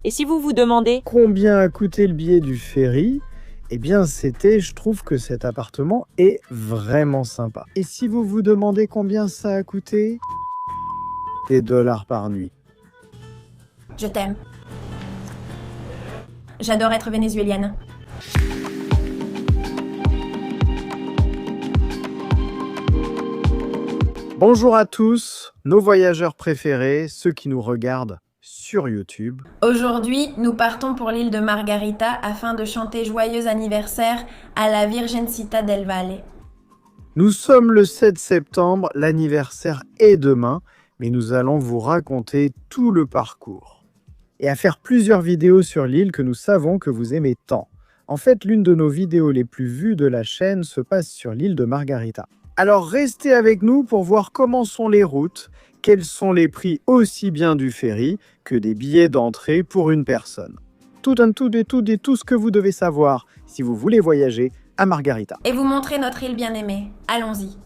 Et si vous vous demandez combien a coûté le billet du ferry, eh bien je trouve que cet appartement est vraiment sympa. Et si vous vous demandez combien ça a coûté, des dollars par nuit. Je t'aime. J'adore être vénézuélienne. Bonjour à tous, nos voyageurs préférés, ceux qui nous regardent sur YouTube. Aujourd'hui, nous partons pour l'île de Margarita afin de chanter joyeux anniversaire à la Virgencita del Valle. Nous sommes le 7 septembre, l'anniversaire est demain, mais nous allons vous raconter tout le parcours. Et à faire plusieurs vidéos sur l'île que nous savons que vous aimez tant. En fait, l'une de nos vidéos les plus vues de la chaîne se passe sur l'île de Margarita. Alors restez avec nous pour voir comment sont les routes, quels sont les prix aussi bien du ferry que des billets d'entrée pour une personne. Tout ce que vous devez savoir si vous voulez voyager à Margarita. Et vous montrer notre île bien-aimée. Allons-y.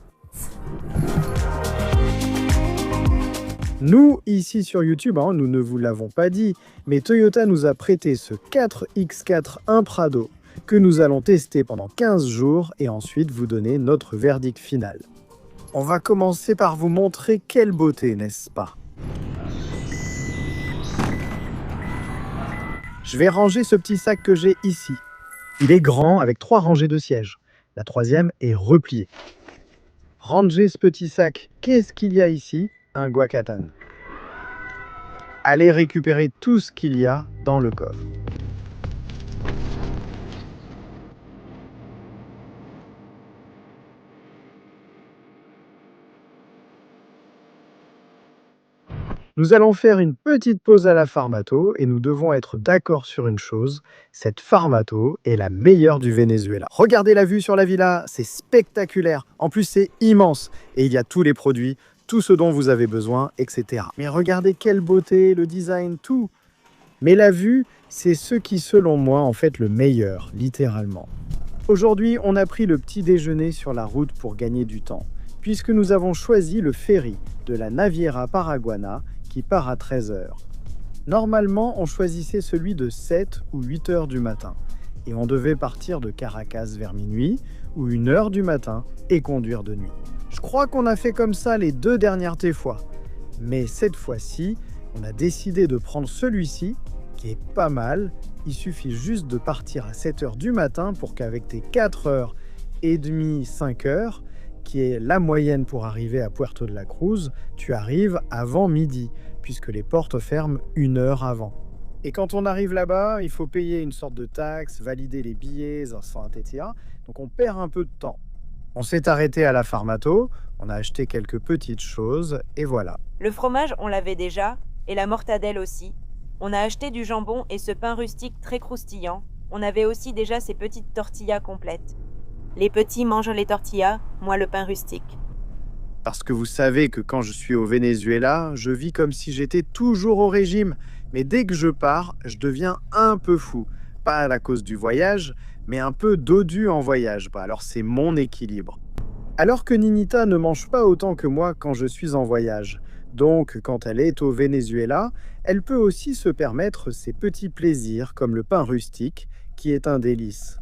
Nous, ici sur YouTube, nous ne vous l'avons pas dit, mais Toyota nous a prêté ce 4X4 Imprado que nous allons tester pendant 15 jours et ensuite vous donner notre verdict final. On va commencer par vous montrer quelle beauté, n'est-ce pas? Je vais ranger ce petit sac que j'ai ici. Il est grand avec 3 rangées de sièges. La 3e est repliée. Ranger ce petit sac, qu'est-ce qu'il y a ici? Un guacatan. Allez récupérer tout ce qu'il y a dans le coffre. Nous allons faire une petite pause à la Farmato et nous devons être d'accord sur une chose, cette Farmato est la meilleure du Venezuela. Regardez la vue sur la villa, c'est spectaculaire. En plus, c'est immense et il y a tous les produits, tout ce dont vous avez besoin, etc. Mais regardez quelle beauté, le design, tout. Mais la vue, c'est ce qui, selon moi, en fait le meilleur, littéralement. Aujourd'hui, on a pris le petit déjeuner sur la route pour gagner du temps, puisque nous avons choisi le ferry de la Naviera Paraguana qui part à 13 h. Normalement, on choisissait celui de 7 ou 8 h du matin, et on devait partir de Caracas vers minuit ou 1 h du matin et conduire de nuit. Je crois qu'on a fait comme ça les 2 dernières fois, mais cette fois-ci, on a décidé de prendre celui-ci, qui est pas mal. Il suffit juste de partir à 7 h du matin pour qu'avec tes 4 h 30, 5 h, qui est la moyenne pour arriver à Puerto de la Cruz, tu arrives avant midi, puisque les portes ferment 1 heure avant. Et quand on arrive là-bas, il faut payer une sorte de taxe, valider les billets, etc. Donc on perd un peu de temps. On s'est arrêté à la Farmato, on a acheté quelques petites choses, et voilà. le fromage, on l'avait déjà, et la mortadelle aussi. On a acheté du jambon et ce pain rustique très croustillant. On avait aussi déjà ces petites tortillas complètes. Les petits mangent les tortillas, moi le pain rustique. Parce que vous savez que quand je suis au Venezuela, je vis comme si j'étais toujours au régime. Mais dès que je pars, je deviens un peu fou. Pas à la cause du voyage, mais un peu dodu en voyage. Alors c'est mon équilibre. Alors que Ninita ne mange pas autant que moi quand je suis en voyage. Donc quand elle est au Venezuela, elle peut aussi se permettre ces petits plaisirs comme le pain rustique, qui est un délice.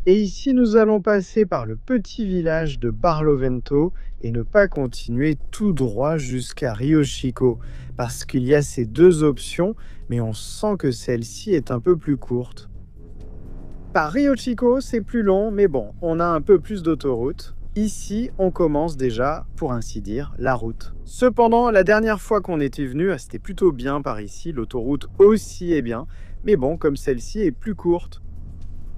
Et ici, nous allons passer par le petit village de Barlovento et ne pas continuer tout droit jusqu'à Rio Chico, parce qu'il y a ces 2 options, mais on sent que celle-ci est un peu plus courte. Par Rio Chico, c'est plus long, mais bon, on a un peu plus d'autoroute. Ici, on commence déjà, pour ainsi dire, la route. Cependant, la dernière fois qu'on était venu, c'était plutôt bien par ici, l'autoroute aussi est bien, mais bon, comme celle-ci est plus courte.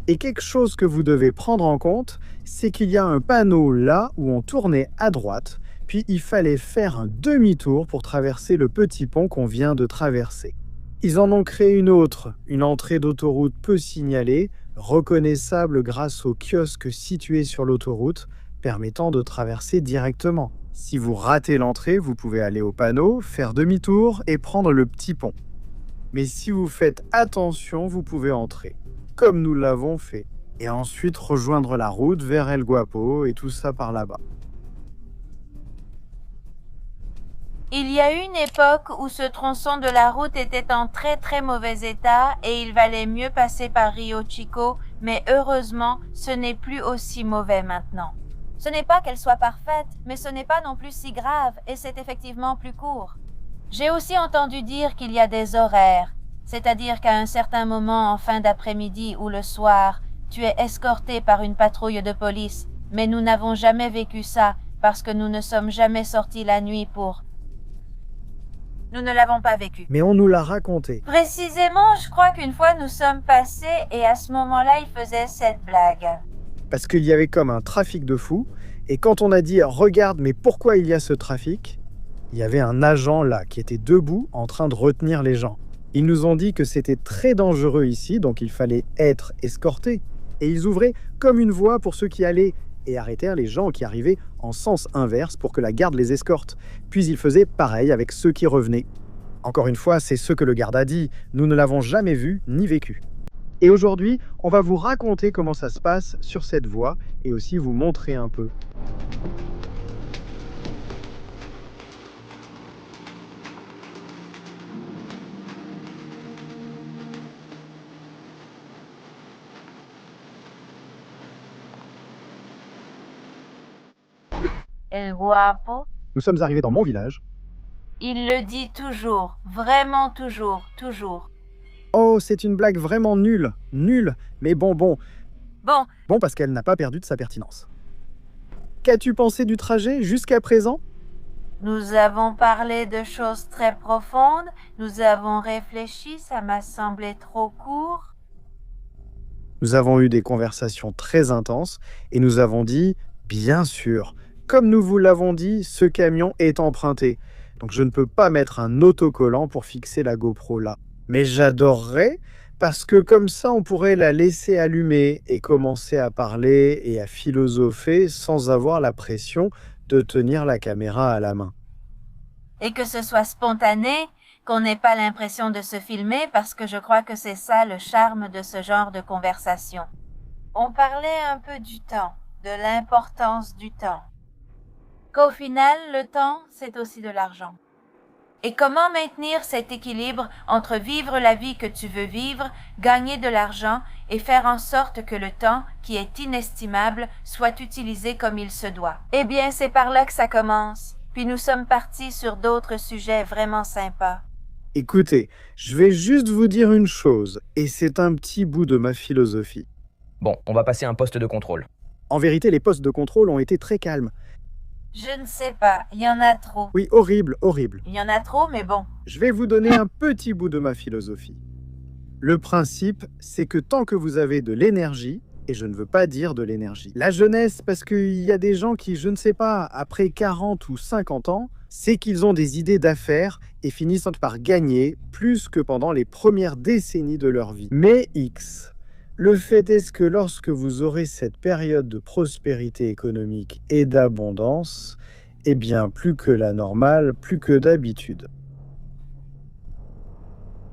Et quelque chose que vous devez prendre en compte, c'est qu'il y a un panneau là où on tournait à droite, puis il fallait faire un demi-tour pour traverser le petit pont qu'on vient de traverser. Ils en ont créé une autre, une entrée d'autoroute peu signalée, reconnaissable grâce aux kiosques situés sur l'autoroute, permettant de traverser directement. Si vous ratez l'entrée, vous pouvez aller au panneau, faire demi-tour et prendre le petit pont. Mais si vous faites attention, vous pouvez entrer, comme nous l'avons fait, et ensuite rejoindre la route vers El Guapo et tout ça par là-bas. Il y a eu une époque où ce tronçon de la route était en très très mauvais état et il valait mieux passer par Rio Chico, mais heureusement, ce n'est plus aussi mauvais maintenant. Ce n'est pas qu'elle soit parfaite, mais ce n'est pas non plus si grave et c'est effectivement plus court. J'ai aussi entendu dire qu'il y a des horaires, c'est-à-dire qu'à un certain moment en fin d'après-midi ou le soir, tu es escorté par une patrouille de police, mais nous n'avons jamais vécu ça parce que nous ne sommes jamais sortis la nuit pour... Nous ne l'avons pas vécu. Mais on nous l'a raconté. Précisément, je crois qu'une fois nous sommes passés et à ce moment-là, il faisait cette blague. Parce qu'il y avait comme un trafic de fous, et quand on a dit « Regarde, mais pourquoi il y a ce trafic ?», il y avait un agent là qui était debout en train de retenir les gens. Ils nous ont dit que c'était très dangereux ici, donc il fallait être escorté. Et ils ouvraient comme une voie pour ceux qui allaient et arrêtèrent les gens qui arrivaient en sens inverse pour que la garde les escorte. Puis ils faisaient pareil avec ceux qui revenaient. Encore une fois, c'est ce que le garde a dit. Nous ne l'avons jamais vu ni vécu. Et aujourd'hui, on va vous raconter comment ça se passe sur cette voie et aussi vous montrer un peu. El Guapo, Nous sommes arrivés dans mon village. il le dit toujours, vraiment toujours, toujours. Oh, c'est une blague vraiment nulle, nulle, mais bon, Bon, parce qu'elle n'a pas perdu de sa pertinence. Qu'as-tu pensé du trajet jusqu'à présent ? nous avons parlé de choses très profondes, nous avons réfléchi, ça m'a semblé trop court. Nous avons eu des conversations très intenses et nous avons dit, bien sûr, comme nous vous l'avons dit, ce camion est emprunté. Donc je ne peux pas mettre un autocollant pour fixer la GoPro là. Mais j'adorerais, parce que comme ça on pourrait la laisser allumer et commencer à parler et à philosopher sans avoir la pression de tenir la caméra à la main. Et que ce soit spontané, qu'on n'ait pas l'impression de se filmer parce que je crois que c'est ça le charme de ce genre de conversation. On parlait un peu du temps, de l'importance du temps. Qu'au final, le temps, c'est aussi de l'argent. Et comment maintenir cet équilibre entre vivre la vie que tu veux vivre, gagner de l'argent et faire en sorte que le temps, qui est inestimable, soit utilisé comme il se doit? Eh bien, c'est par là que ça commence. Puis nous sommes partis sur d'autres sujets vraiment sympas. Écoutez, je vais juste vous dire une chose, et c'est un petit bout de ma philosophie. Bon, on va passer un poste de contrôle. En vérité, les postes de contrôle ont été très calmes. Je ne sais pas, il y en a trop. Oui, horrible, horrible. Il y en a trop, mais bon. Je vais vous donner un petit bout de ma philosophie. Le principe, c'est que tant que vous avez de l'énergie, et je ne veux pas dire de l'énergie, la jeunesse, parce qu'il y a des gens qui, je ne sais pas, après 40 ou 50 ans, c'est qu'ils ont des idées d'affaires et finissent par gagner plus que pendant les premières décennies de leur vie. Mais X, le fait est que lorsque vous aurez cette période de prospérité économique et d'abondance, eh bien plus que la normale, plus que d'habitude.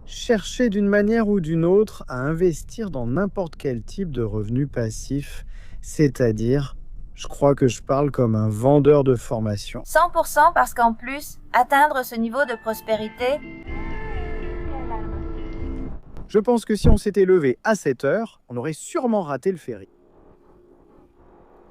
Cherchez d'une manière ou d'une autre à investir dans n'importe quel type de revenu passif, c'est-à-dire, je crois que je parle comme un vendeur de formation. 100% parce qu'en plus, atteindre ce niveau de prospérité... Je pense que si on s'était levé à 7 heures, on aurait sûrement raté le ferry.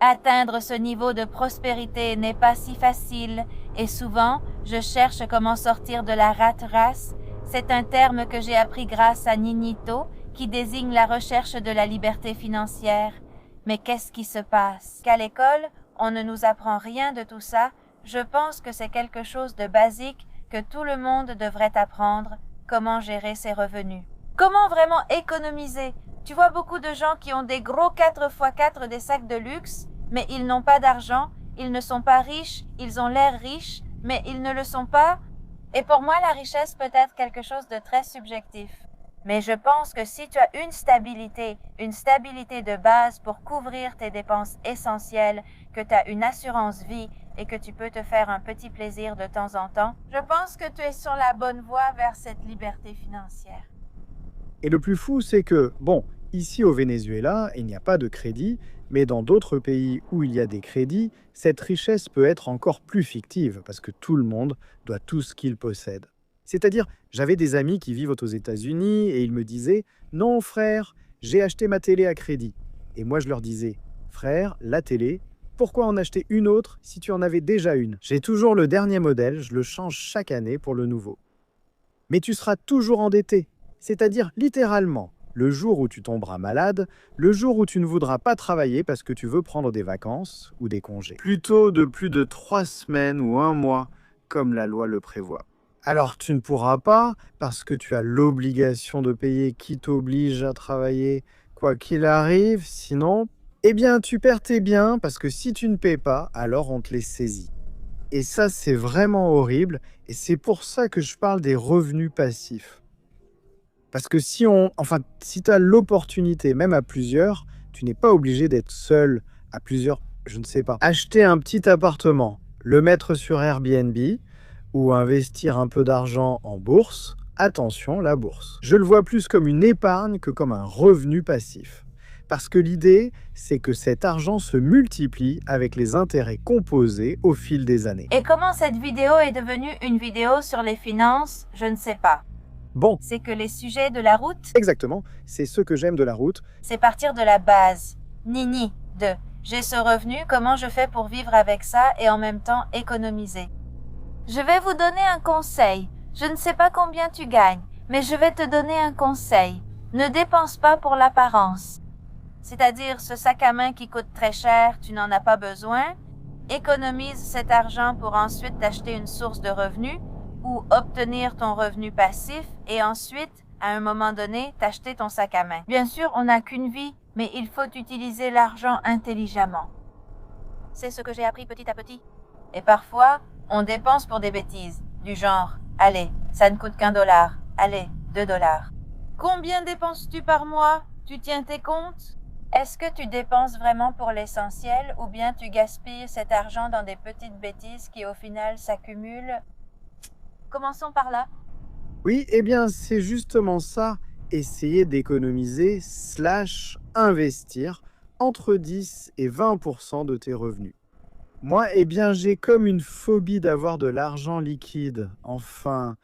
Atteindre ce niveau de prospérité n'est pas si facile et souvent, je cherche comment sortir de la rat race. C'est un terme que j'ai appris grâce à Ninito qui désigne la recherche de la liberté financière. Mais qu'est-ce qui se passe? Qu'à l'école, on ne nous apprend rien de tout ça. Je pense que c'est quelque chose de basique que tout le monde devrait apprendre, comment gérer ses revenus. Comment vraiment économiser? Tu vois beaucoup de gens qui ont des gros 4x4 des sacs de luxe, mais ils n'ont pas d'argent, ils ne sont pas riches, ils ont l'air riches, mais ils ne le sont pas. Et pour moi, la richesse peut être quelque chose de très subjectif. Mais je pense que si tu as une stabilité de base pour couvrir tes dépenses essentielles, que tu as une assurance vie et que tu peux te faire un petit plaisir de temps en temps, je pense que tu es sur la bonne voie vers cette liberté financière. Et le plus fou, c'est que, bon, ici au Venezuela, il n'y a pas de crédit, mais dans d'autres pays où il y a des crédits, cette richesse peut être encore plus fictive, parce que tout le monde doit tout ce qu'il possède. C'est-à-dire, j'avais des amis qui vivent aux États-Unis et ils me disaient « Non, frère, j'ai acheté ma télé à crédit. » Et moi, je leur disais « Frère, la télé, pourquoi en acheter une autre si tu en avais déjà une? J'ai toujours le dernier modèle, je le change chaque année pour le nouveau. » Mais tu seras toujours endetté, c'est-à-dire littéralement, le jour où tu tomberas malade, le jour où tu ne voudras pas travailler parce que tu veux prendre des vacances ou des congés. Plutôt de plus de 3 semaines ou 1 mois, comme la loi le prévoit. Alors tu ne pourras pas, parce que tu as l'obligation de payer qui t'oblige à travailler, quoi qu'il arrive, sinon, eh bien tu perds tes biens, parce que si tu ne paies pas, alors on te les saisit. Et ça, c'est vraiment horrible, et c'est pour ça que je parle des revenus passifs. Parce que si tu as l'opportunité, même à plusieurs, tu n'es pas obligé d'être seul à plusieurs, je ne sais pas. Acheter un petit appartement, le mettre sur Airbnb, ou investir un peu d'argent en bourse, attention, la bourse. Je le vois plus comme une épargne que comme un revenu passif. Parce que l'idée, c'est que cet argent se multiplie avec les intérêts composés au fil des années. Et comment cette vidéo est devenue une vidéo sur les finances, je ne sais pas. Bon, C'est que les sujets de la route, exactement, c'est ce que j'aime de la route. c'est partir de la base. Nini, de j'ai ce revenu, comment je fais pour vivre avec ça et en même temps économiser. Je vais vous donner un conseil. Je ne sais pas combien tu gagnes, mais je vais te donner un conseil. Ne dépense pas pour l'apparence. C'est-à-dire ce sac à main qui coûte très cher, tu n'en as pas besoin. Économise cet argent pour ensuite t'acheter une source de revenus ou obtenir ton revenu passif et ensuite, à un moment donné, t'acheter ton sac à main. Bien sûr, on n'a qu'une vie, mais il faut utiliser l'argent intelligemment. C'est ce que j'ai appris petit à petit. Et parfois, on dépense pour des bêtises, du genre « Allez, ça ne coûte qu'$1, allez, $2. » Combien dépenses-tu par mois? Tu tiens tes comptes? Est-ce que tu dépenses vraiment pour l'essentiel ou bien tu gaspilles cet argent dans des petites bêtises qui au final s'accumulent? Commençons par là. Oui, eh bien, c'est justement ça, essayer d'économiser / investir entre 10 et 20% de tes revenus. Moi, eh bien, j'ai comme une phobie d'avoir de l'argent liquide. Enfin,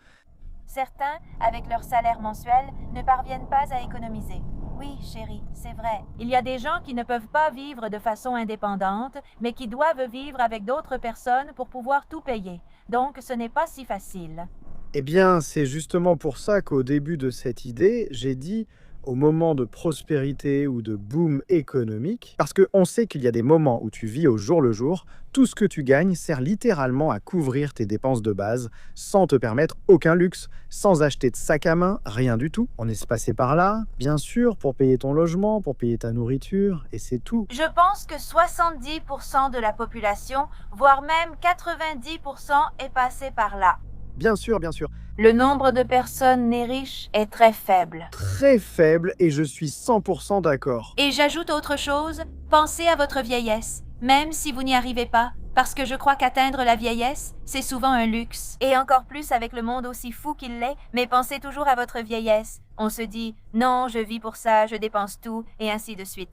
Certains, avec leur salaire mensuel, ne parviennent pas à économiser. Oui, chérie, c'est vrai. Il y a des gens qui ne peuvent pas vivre de façon indépendante, mais qui doivent vivre avec d'autres personnes pour pouvoir tout payer. Donc, ce n'est pas si facile. eh bien, c'est justement pour ça qu'au début de cette idée, j'ai dit au moment de prospérité ou de boom économique, parce qu'on sait qu'il y a des moments où tu vis au jour le jour, tout ce que tu gagnes sert littéralement à couvrir tes dépenses de base, sans te permettre aucun luxe, sans acheter de sac à main, rien du tout. On est passé par là, bien sûr, pour payer ton logement, pour payer ta nourriture, et c'est tout. Je pense que 70% de la population, voire même 90% est passé par là. Bien sûr, bien sûr. Le nombre de personnes nées riches est très faible. Très faible, et je suis 100% d'accord. Et j'ajoute autre chose, pensez à votre vieillesse, même si vous n'y arrivez pas, parce que je crois qu'atteindre la vieillesse, c'est souvent un luxe. Et encore plus avec le monde aussi fou qu'il l'est, mais pensez toujours à votre vieillesse. On se dit, non, je vis pour ça, je dépense tout, et ainsi de suite.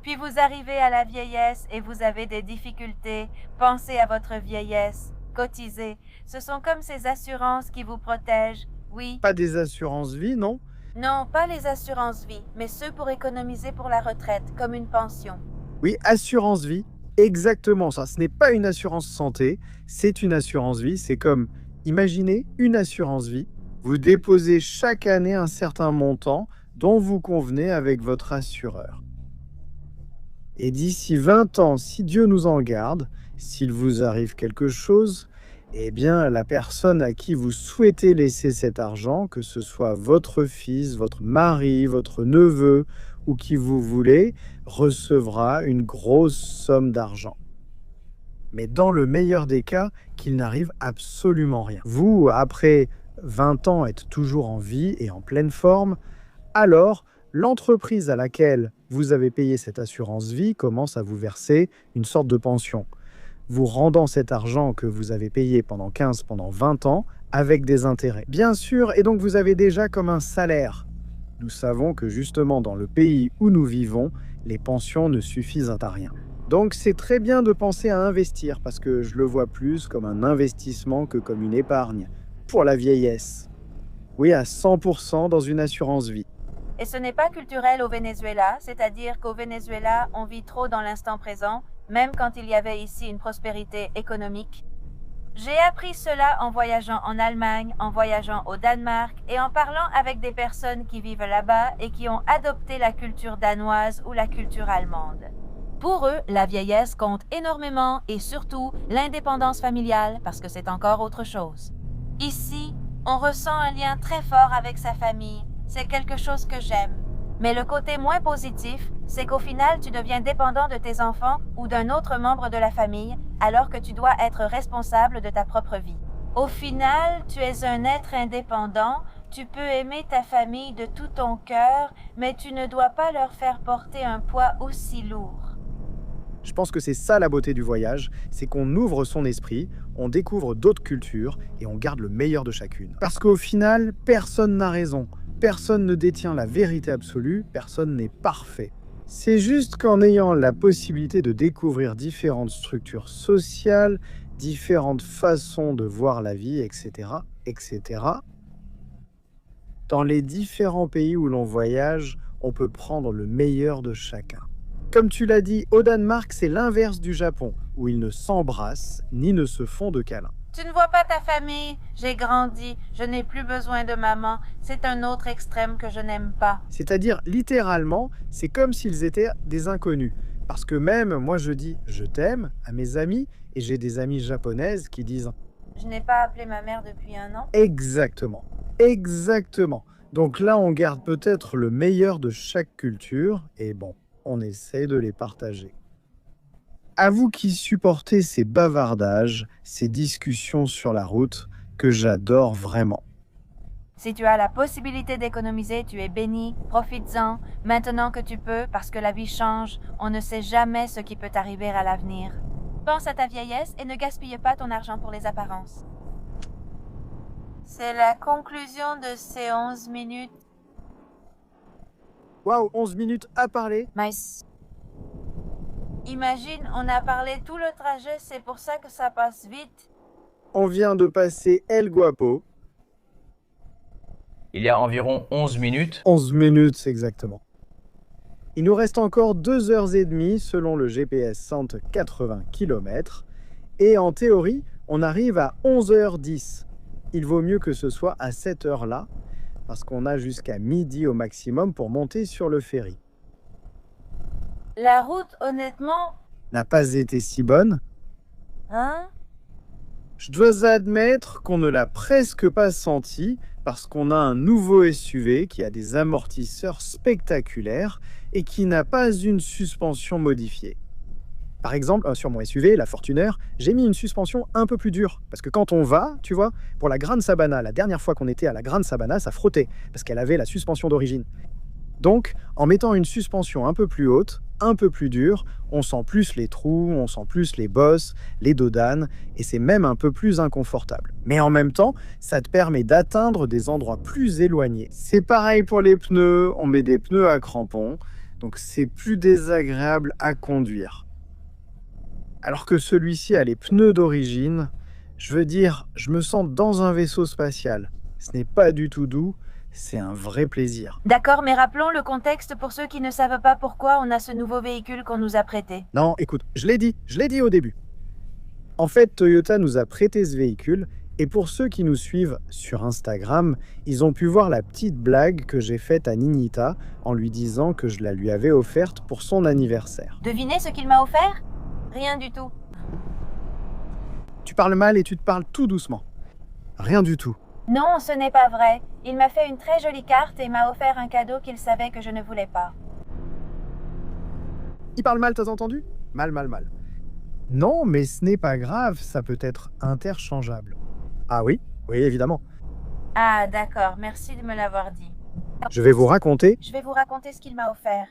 Puis vous arrivez à la vieillesse et vous avez des difficultés, pensez à votre vieillesse, cotisez. Ce sont comme ces assurances qui vous protègent, oui. Pas des assurances vie, non? Non, pas les assurances vie, mais ceux pour économiser pour la retraite, comme une pension. Oui, assurance vie, exactement ça. Ce n'est pas une assurance santé, c'est une assurance vie. C'est comme, imaginez une assurance vie. Vous déposez chaque année un certain montant dont vous convenez avec votre assureur. Et d'ici 20 ans, si Dieu nous en garde, s'il vous arrive quelque chose, eh bien, la personne à qui vous souhaitez laisser cet argent, que ce soit votre fils, votre mari, votre neveu ou qui vous voulez, recevra une grosse somme d'argent. Mais dans le meilleur des cas, qu'il n'arrive absolument rien. Vous, après 20 ans, êtes toujours en vie et en pleine forme. alors l'entreprise à laquelle vous avez payé cette assurance vie commence à vous verser une sorte de pension, vous rendant cet argent que vous avez payé pendant 15, pendant 20 ans avec des intérêts. Bien sûr, et donc vous avez déjà comme un salaire. Nous savons que justement dans le pays où nous vivons, les pensions ne suffisent à rien. Donc c'est très bien de penser à investir parce que je le vois plus comme un investissement que comme une épargne pour la vieillesse. Oui, à 100% dans une assurance vie. Et ce n'est pas culturel au Venezuela, c'est-à-dire qu'au Venezuela, on vit trop dans l'instant présent, même quand il y avait ici une prospérité économique. J'ai appris cela en voyageant en Allemagne, en voyageant au Danemark et en parlant avec des personnes qui vivent là-bas et qui ont adopté la culture danoise ou la culture allemande. Pour eux, la vieillesse compte énormément et surtout l'indépendance familiale parce que c'est encore autre chose. Ici, on ressent un lien très fort avec sa famille. C'est quelque chose que j'aime. Mais le côté moins positif, c'est qu'au final, tu deviens dépendant de tes enfants ou d'un autre membre de la famille, alors que tu dois être responsable de ta propre vie. Au final, tu es un être indépendant, tu peux aimer ta famille de tout ton cœur, mais tu ne dois pas leur faire porter un poids aussi lourd. Je pense que c'est ça la beauté du voyage, c'est qu'on ouvre son esprit, on découvre d'autres cultures et on garde le meilleur de chacune. Parce qu'au final, personne n'a raison. Personne ne détient la vérité absolue, personne n'est parfait. C'est juste qu'en ayant la possibilité de découvrir différentes structures sociales, différentes façons de voir la vie, etc., etc., dans les différents pays où l'on voyage, on peut prendre le meilleur de chacun. Comme tu l'as dit, au Danemark, c'est l'inverse du Japon, où ils ne s'embrassent ni ne se font de câlins. Tu ne vois pas ta famille, j'ai grandi, je n'ai plus besoin de maman, c'est un autre extrême que je n'aime pas. C'est-à-dire, littéralement, c'est comme s'ils étaient des inconnus. Parce que même, moi je dis « je t'aime » à mes amis, et j'ai des amies japonaises qui disent « Je n'ai pas appelé ma mère depuis 1 an ». Exactement, exactement. Donc là, on garde peut-être le meilleur de chaque culture, et bon, on essaie de les partager. À vous qui supportez ces bavardages, ces discussions sur la route, que j'adore vraiment. Si tu as la possibilité d'économiser, tu es béni, profites-en, maintenant que tu peux, parce que la vie change, on ne sait jamais ce qui peut arriver à l'avenir. Pense à ta vieillesse et ne gaspille pas ton argent pour les apparences. C'est la conclusion de ces 11 minutes. Waouh, 11 minutes à parler. Mais imagine, on a parlé tout le trajet, c'est pour ça que ça passe vite. On vient de passer El Guapo. Il y a environ 11 minutes. 11 minutes exactement. Il nous reste encore 2h30 selon le GPS 180 km. Et en théorie, on arrive à 11h10. Il vaut mieux que ce soit à cette heure-là, parce qu'on a jusqu'à midi au maximum pour monter sur le ferry. La route, honnêtement... n'a pas été si bonne. Hein? Je dois admettre qu'on ne l'a presque pas senti parce qu'on a un nouveau SUV qui a des amortisseurs spectaculaires et qui n'a pas une suspension modifiée. Par exemple, sur mon SUV, la Fortuner, j'ai mis une suspension un peu plus dure. Parce que quand on va, tu vois, pour la Gran Sabana, la dernière fois qu'on était à la Gran Sabana, ça frottait parce qu'elle avait la suspension d'origine. Donc, en mettant une suspension un peu plus haute, un peu plus dure, on sent plus les trous, on sent plus les bosses, les dodanes, et c'est même un peu plus inconfortable. Mais en même temps, ça te permet d'atteindre des endroits plus éloignés. C'est pareil pour les pneus, on met des pneus à crampons, donc c'est plus désagréable à conduire. Alors que celui-ci a les pneus d'origine, je veux dire, je me sens dans un vaisseau spatial. Ce n'est pas du tout doux, c'est un vrai plaisir. D'accord, mais rappelons le contexte pour ceux qui ne savent pas pourquoi on a ce nouveau véhicule qu'on nous a prêté. Non, écoute, je l'ai dit au début. En fait, Toyota nous a prêté ce véhicule, et pour ceux qui nous suivent sur Instagram, ils ont pu voir la petite blague que j'ai faite à Ninita en lui disant que je la lui avais offerte pour son anniversaire. Devinez ce qu'il m'a offert? Rien du tout. Tu parles mal et tu te parles tout doucement. Rien du tout. Non, ce n'est pas vrai. Il m'a fait une très jolie carte et m'a offert un cadeau qu'il savait que je ne voulais pas. Il parle mal, t'as entendu? Mal. Non, mais ce n'est pas grave, ça peut être interchangeable. Ah oui, évidemment. Ah, d'accord, merci de me l'avoir dit. Je vais vous raconter. Je vais vous raconter ce qu'il m'a offert.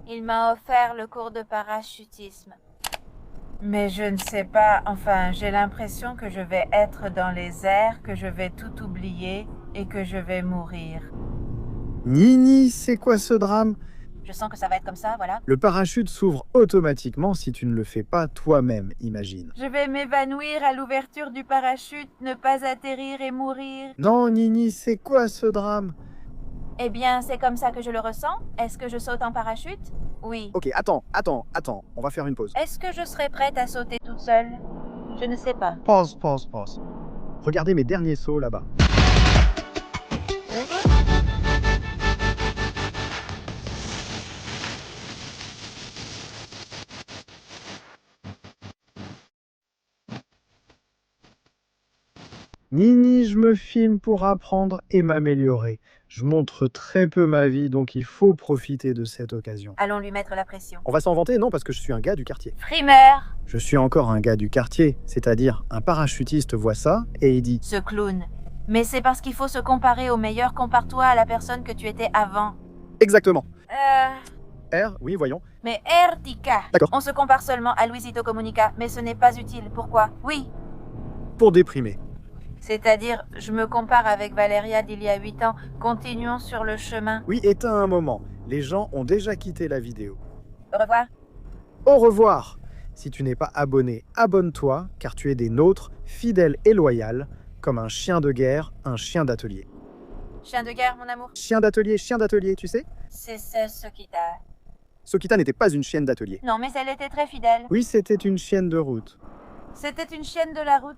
Il m'a offert le cours de parachutisme. Mais je ne sais pas, enfin, j'ai l'impression que je vais être dans les airs, que je vais tout oublier et que je vais mourir. Nini, c'est quoi ce drame? Je sens que ça va être comme ça, voilà. Le parachute s'ouvre automatiquement si tu ne le fais pas toi-même, imagine. Je vais m'évanouir à l'ouverture du parachute, ne pas atterrir et mourir. Non, Nini, c'est quoi ce drame? Eh bien, c'est comme ça que je le ressens. Est-ce que je saute en parachute? Oui. Ok, attends, on va faire une pause. Est-ce que je serai prête à sauter toute seule? Je ne sais pas. Pause. Regardez mes derniers sauts là-bas. Nini, je me filme pour apprendre et m'améliorer. Je montre très peu ma vie, donc il faut profiter de cette occasion. Allons lui mettre la pression. On va s'en vanter? Non, parce que je suis un gars du quartier. Frimeur! Je suis encore un gars du quartier, c'est-à-dire un parachutiste voit ça et il dit Ce clown. Mais c'est parce qu'il faut se comparer au meilleur. Compare-toi à la personne que tu étais avant. exactement. R, oui, voyons. Mais Ertika. D'accord. On se compare seulement à Luisito Comunica, mais ce n'est pas utile. Pourquoi? Oui. Pour déprimer. C'est-à-dire, je me compare avec Valeria d'il y a 8 ans. Continuons sur le chemin. Oui, éteins un moment. Les gens ont déjà quitté la vidéo. Au revoir. Au revoir. Si tu n'es pas abonné, abonne-toi, car tu es des nôtres, fidèles et loyaux, comme un chien de guerre, un chien d'atelier. Chien de guerre, mon amour. Chien d'atelier, tu sais? C'est ça, Sokita. Sokita n'était pas une chienne d'atelier. Non, mais elle était très fidèle. Oui, c'était une chienne de route. C'était une chienne de la route.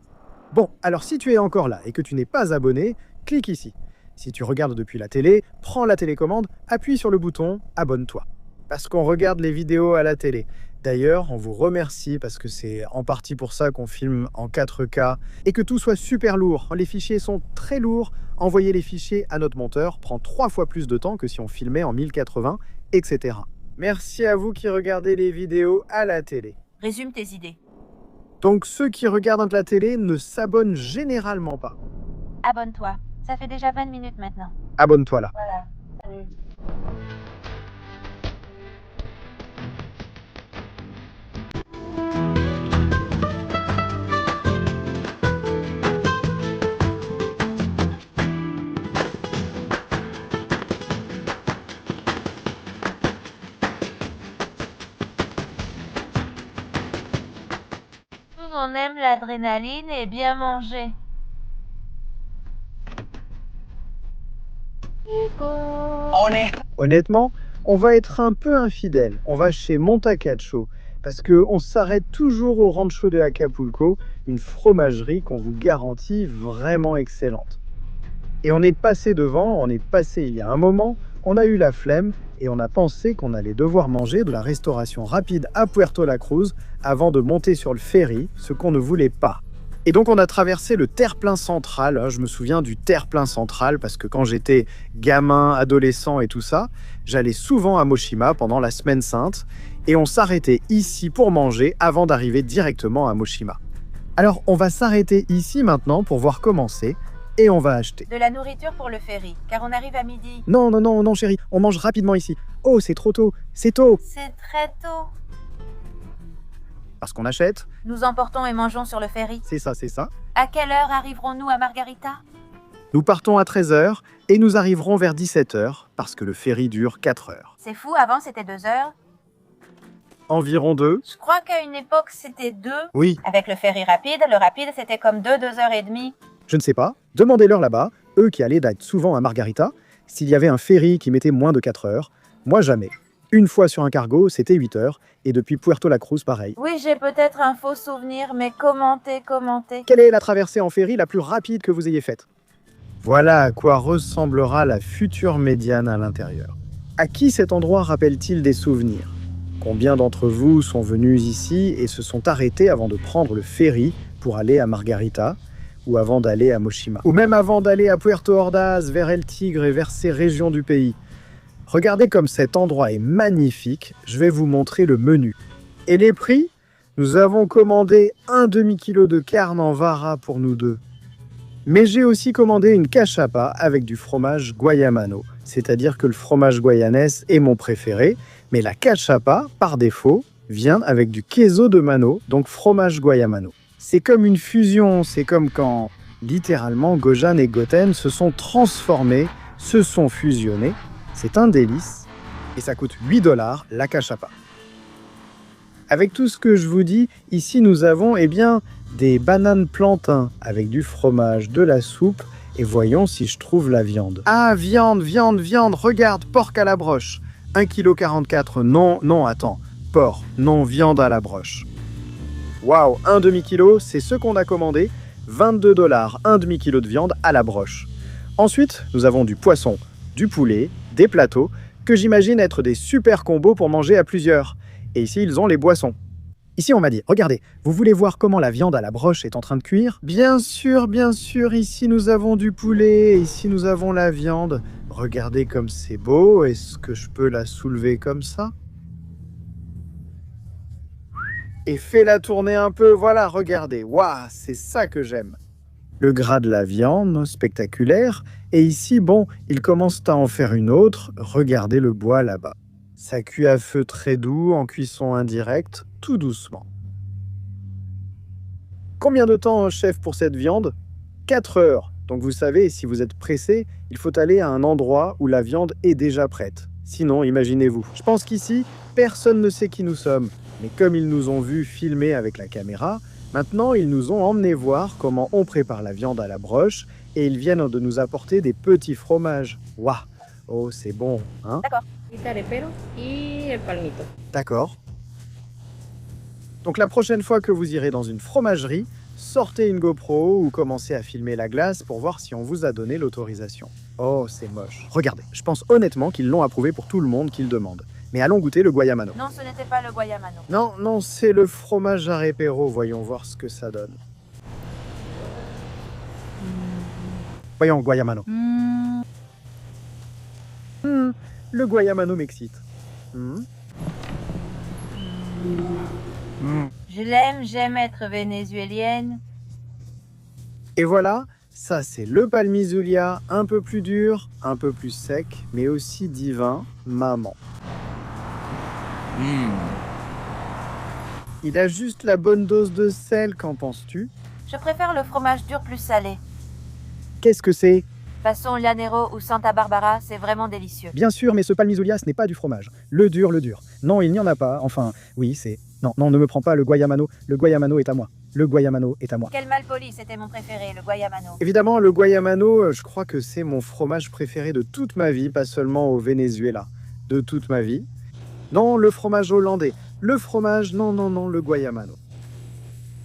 Bon, alors si tu es encore là et que tu n'es pas abonné, clique ici. Si tu regardes depuis la télé, prends la télécommande, appuie sur le bouton « Abonne-toi ». Parce qu'on regarde les vidéos à la télé. D'ailleurs, on vous remercie parce que c'est en partie pour ça qu'on filme en 4K et que tout soit super lourd. Les fichiers sont très lourds. Envoyer les fichiers à notre monteur prend 3 fois plus de temps que si on filmait en 1080, etc. Merci à vous qui regardez les vidéos à la télé. Résume tes idées. Donc ceux qui regardent la télé ne s'abonnent généralement pas. Abonne-toi. Ça fait déjà 20 minutes maintenant. Abonne-toi là. Voilà. Salut. On aime l'adrénaline et bien manger. Honnêtement, on va être un peu infidèle. On va chez Montacaccio parce qu'on s'arrête toujours au Rancho de Acapulco, une fromagerie qu'on vous garantit vraiment excellente. Et on est passé devant, on est passé il y a un moment, on a eu la flemme et on a pensé qu'on allait devoir manger de la restauration rapide à Puerto La Cruz avant de monter sur le ferry, ce qu'on ne voulait pas. Et donc on a traversé le terre-plein central, je me souviens du terre-plein central parce que quand j'étais gamin, adolescent et tout ça, j'allais souvent à Moshima pendant la semaine sainte et on s'arrêtait ici pour manger avant d'arriver directement à Moshima. Alors on va s'arrêter ici maintenant pour voir comment c'est et on va acheter. De la nourriture pour le ferry, car on arrive à midi. Non chérie, on mange rapidement ici. Oh c'est trop tôt, c'est tôt. C'est très tôt. Parce qu'on achète. Nous emportons et mangeons sur le ferry. C'est ça. À quelle heure arriverons-nous à Margarita? Nous partons à 13h et nous arriverons vers 17h parce que le ferry dure 4 heures. C'est fou, avant c'était 2 heures. Environ 2. Je crois qu'à une époque c'était 2. Oui, Avec le ferry rapide, le rapide c'était comme 2 heures et demie. je ne sais pas. Demandez-leur là-bas, eux qui allaient d'être souvent à Margarita, s'il y avait un ferry qui mettait moins de 4 heures. Moi jamais. Une fois sur un cargo, c'était 8 heures, et depuis Puerto La Cruz, pareil. Oui, j'ai peut-être un faux souvenir, mais commentez. Quelle est la traversée en ferry la plus rapide que vous ayez faite? Voilà à quoi ressemblera la future médiane à l'intérieur. À qui cet endroit rappelle-t-il des souvenirs? Combien d'entre vous sont venus ici et se sont arrêtés avant de prendre le ferry pour aller à Margarita, ou avant d'aller à Moshima, ou même avant d'aller à Puerto Ordaz, vers El Tigre et vers ces régions du pays? Regardez comme cet endroit est magnifique, je vais vous montrer le menu. Et les prix? Nous avons commandé un demi-kilo de carne en vara pour nous deux. Mais j'ai aussi commandé une cachapa avec du fromage guayamano. c'est-à-dire que le fromage guayanès est mon préféré, mais la cachapa, par défaut, vient avec du queso de mano, donc fromage guayamano. C'est comme une fusion, c'est comme quand, littéralement, Gojan et Goten se sont transformés, se sont fusionnés. C'est un délice, et ça coûte 8 $ la cachapa. Avec tout ce que je vous dis, ici nous avons des bananes plantains avec du fromage, de la soupe, et voyons si je trouve la viande. Ah, viande, regarde, porc à la broche. 1,44 kg, non, attends, porc, non, viande à la broche. Waouh, un demi-kilo, c'est ce qu'on a commandé, 22 $, un demi-kilo de viande à la broche. Ensuite, nous avons du poisson, du poulet, des plateaux, que j'imagine être des super combos pour manger à plusieurs. Et ici, ils ont les boissons. Ici, on m'a dit, regardez, vous voulez voir comment la viande à la broche est en train de cuire? Bien sûr, ici nous avons du poulet, ici nous avons la viande. Regardez comme c'est beau, est-ce que je peux la soulever comme ça? Et fais-la tourner un peu, voilà, regardez, waouh, c'est ça que j'aime. Le gras de la viande, spectaculaire, et ici, bon, ils commencent à en faire une autre, regardez le bois là-bas. Ça cuit à feu très doux, en cuisson indirecte, tout doucement. Combien de temps, chef, pour cette viande? 4 heures. Donc vous savez, si vous êtes pressé, il faut aller à un endroit où la viande est déjà prête. Sinon, imaginez-vous. Je pense qu'ici, personne ne sait qui nous sommes. Mais comme ils nous ont vus filmer avec la caméra, maintenant ils nous ont emmenés voir comment on prépare la viande à la broche et ils viennent de nous apporter des petits fromages. Waouh! Oh, c'est bon, hein? D'accord. D'accord. Donc la prochaine fois que vous irez dans une fromagerie, sortez une GoPro ou commencez à filmer la glace pour voir si on vous a donné l'autorisation. Oh, c'est moche. Regardez, je pense honnêtement qu'ils l'ont approuvé pour tout le monde qu'ils demandent. Mais allons goûter le guayamano. Non, ce n'était pas le guayamano. Non, c'est le fromage arepero. Voyons voir ce que ça donne. Voyons, guayamano. Le guayamano m'excite. Je l'aime, j'aime être vénézuélienne. Et voilà, ça c'est le palmizulia, un peu plus dur, un peu plus sec, mais aussi divin, maman. Il a juste la bonne dose de sel, qu'en penses-tu? Je préfère le fromage dur plus salé. Qu'est-ce que c'est? Façon Llanero ou Santa Barbara, c'est vraiment délicieux. Bien sûr, mais ce palmizulia, ce n'est pas du fromage. Le dur. Non, il n'y en a pas. Enfin, oui, c'est... Non, ne me prends pas le guayamano. Le guayamano est à moi. Le guayamano est à moi. Quel malpoli, c'était mon préféré, le guayamano. Évidemment, le guayamano, je crois que c'est mon fromage préféré de toute ma vie, pas seulement au Venezuela. De toute ma vie. Non, le fromage hollandais. Le fromage, non, le guayamano.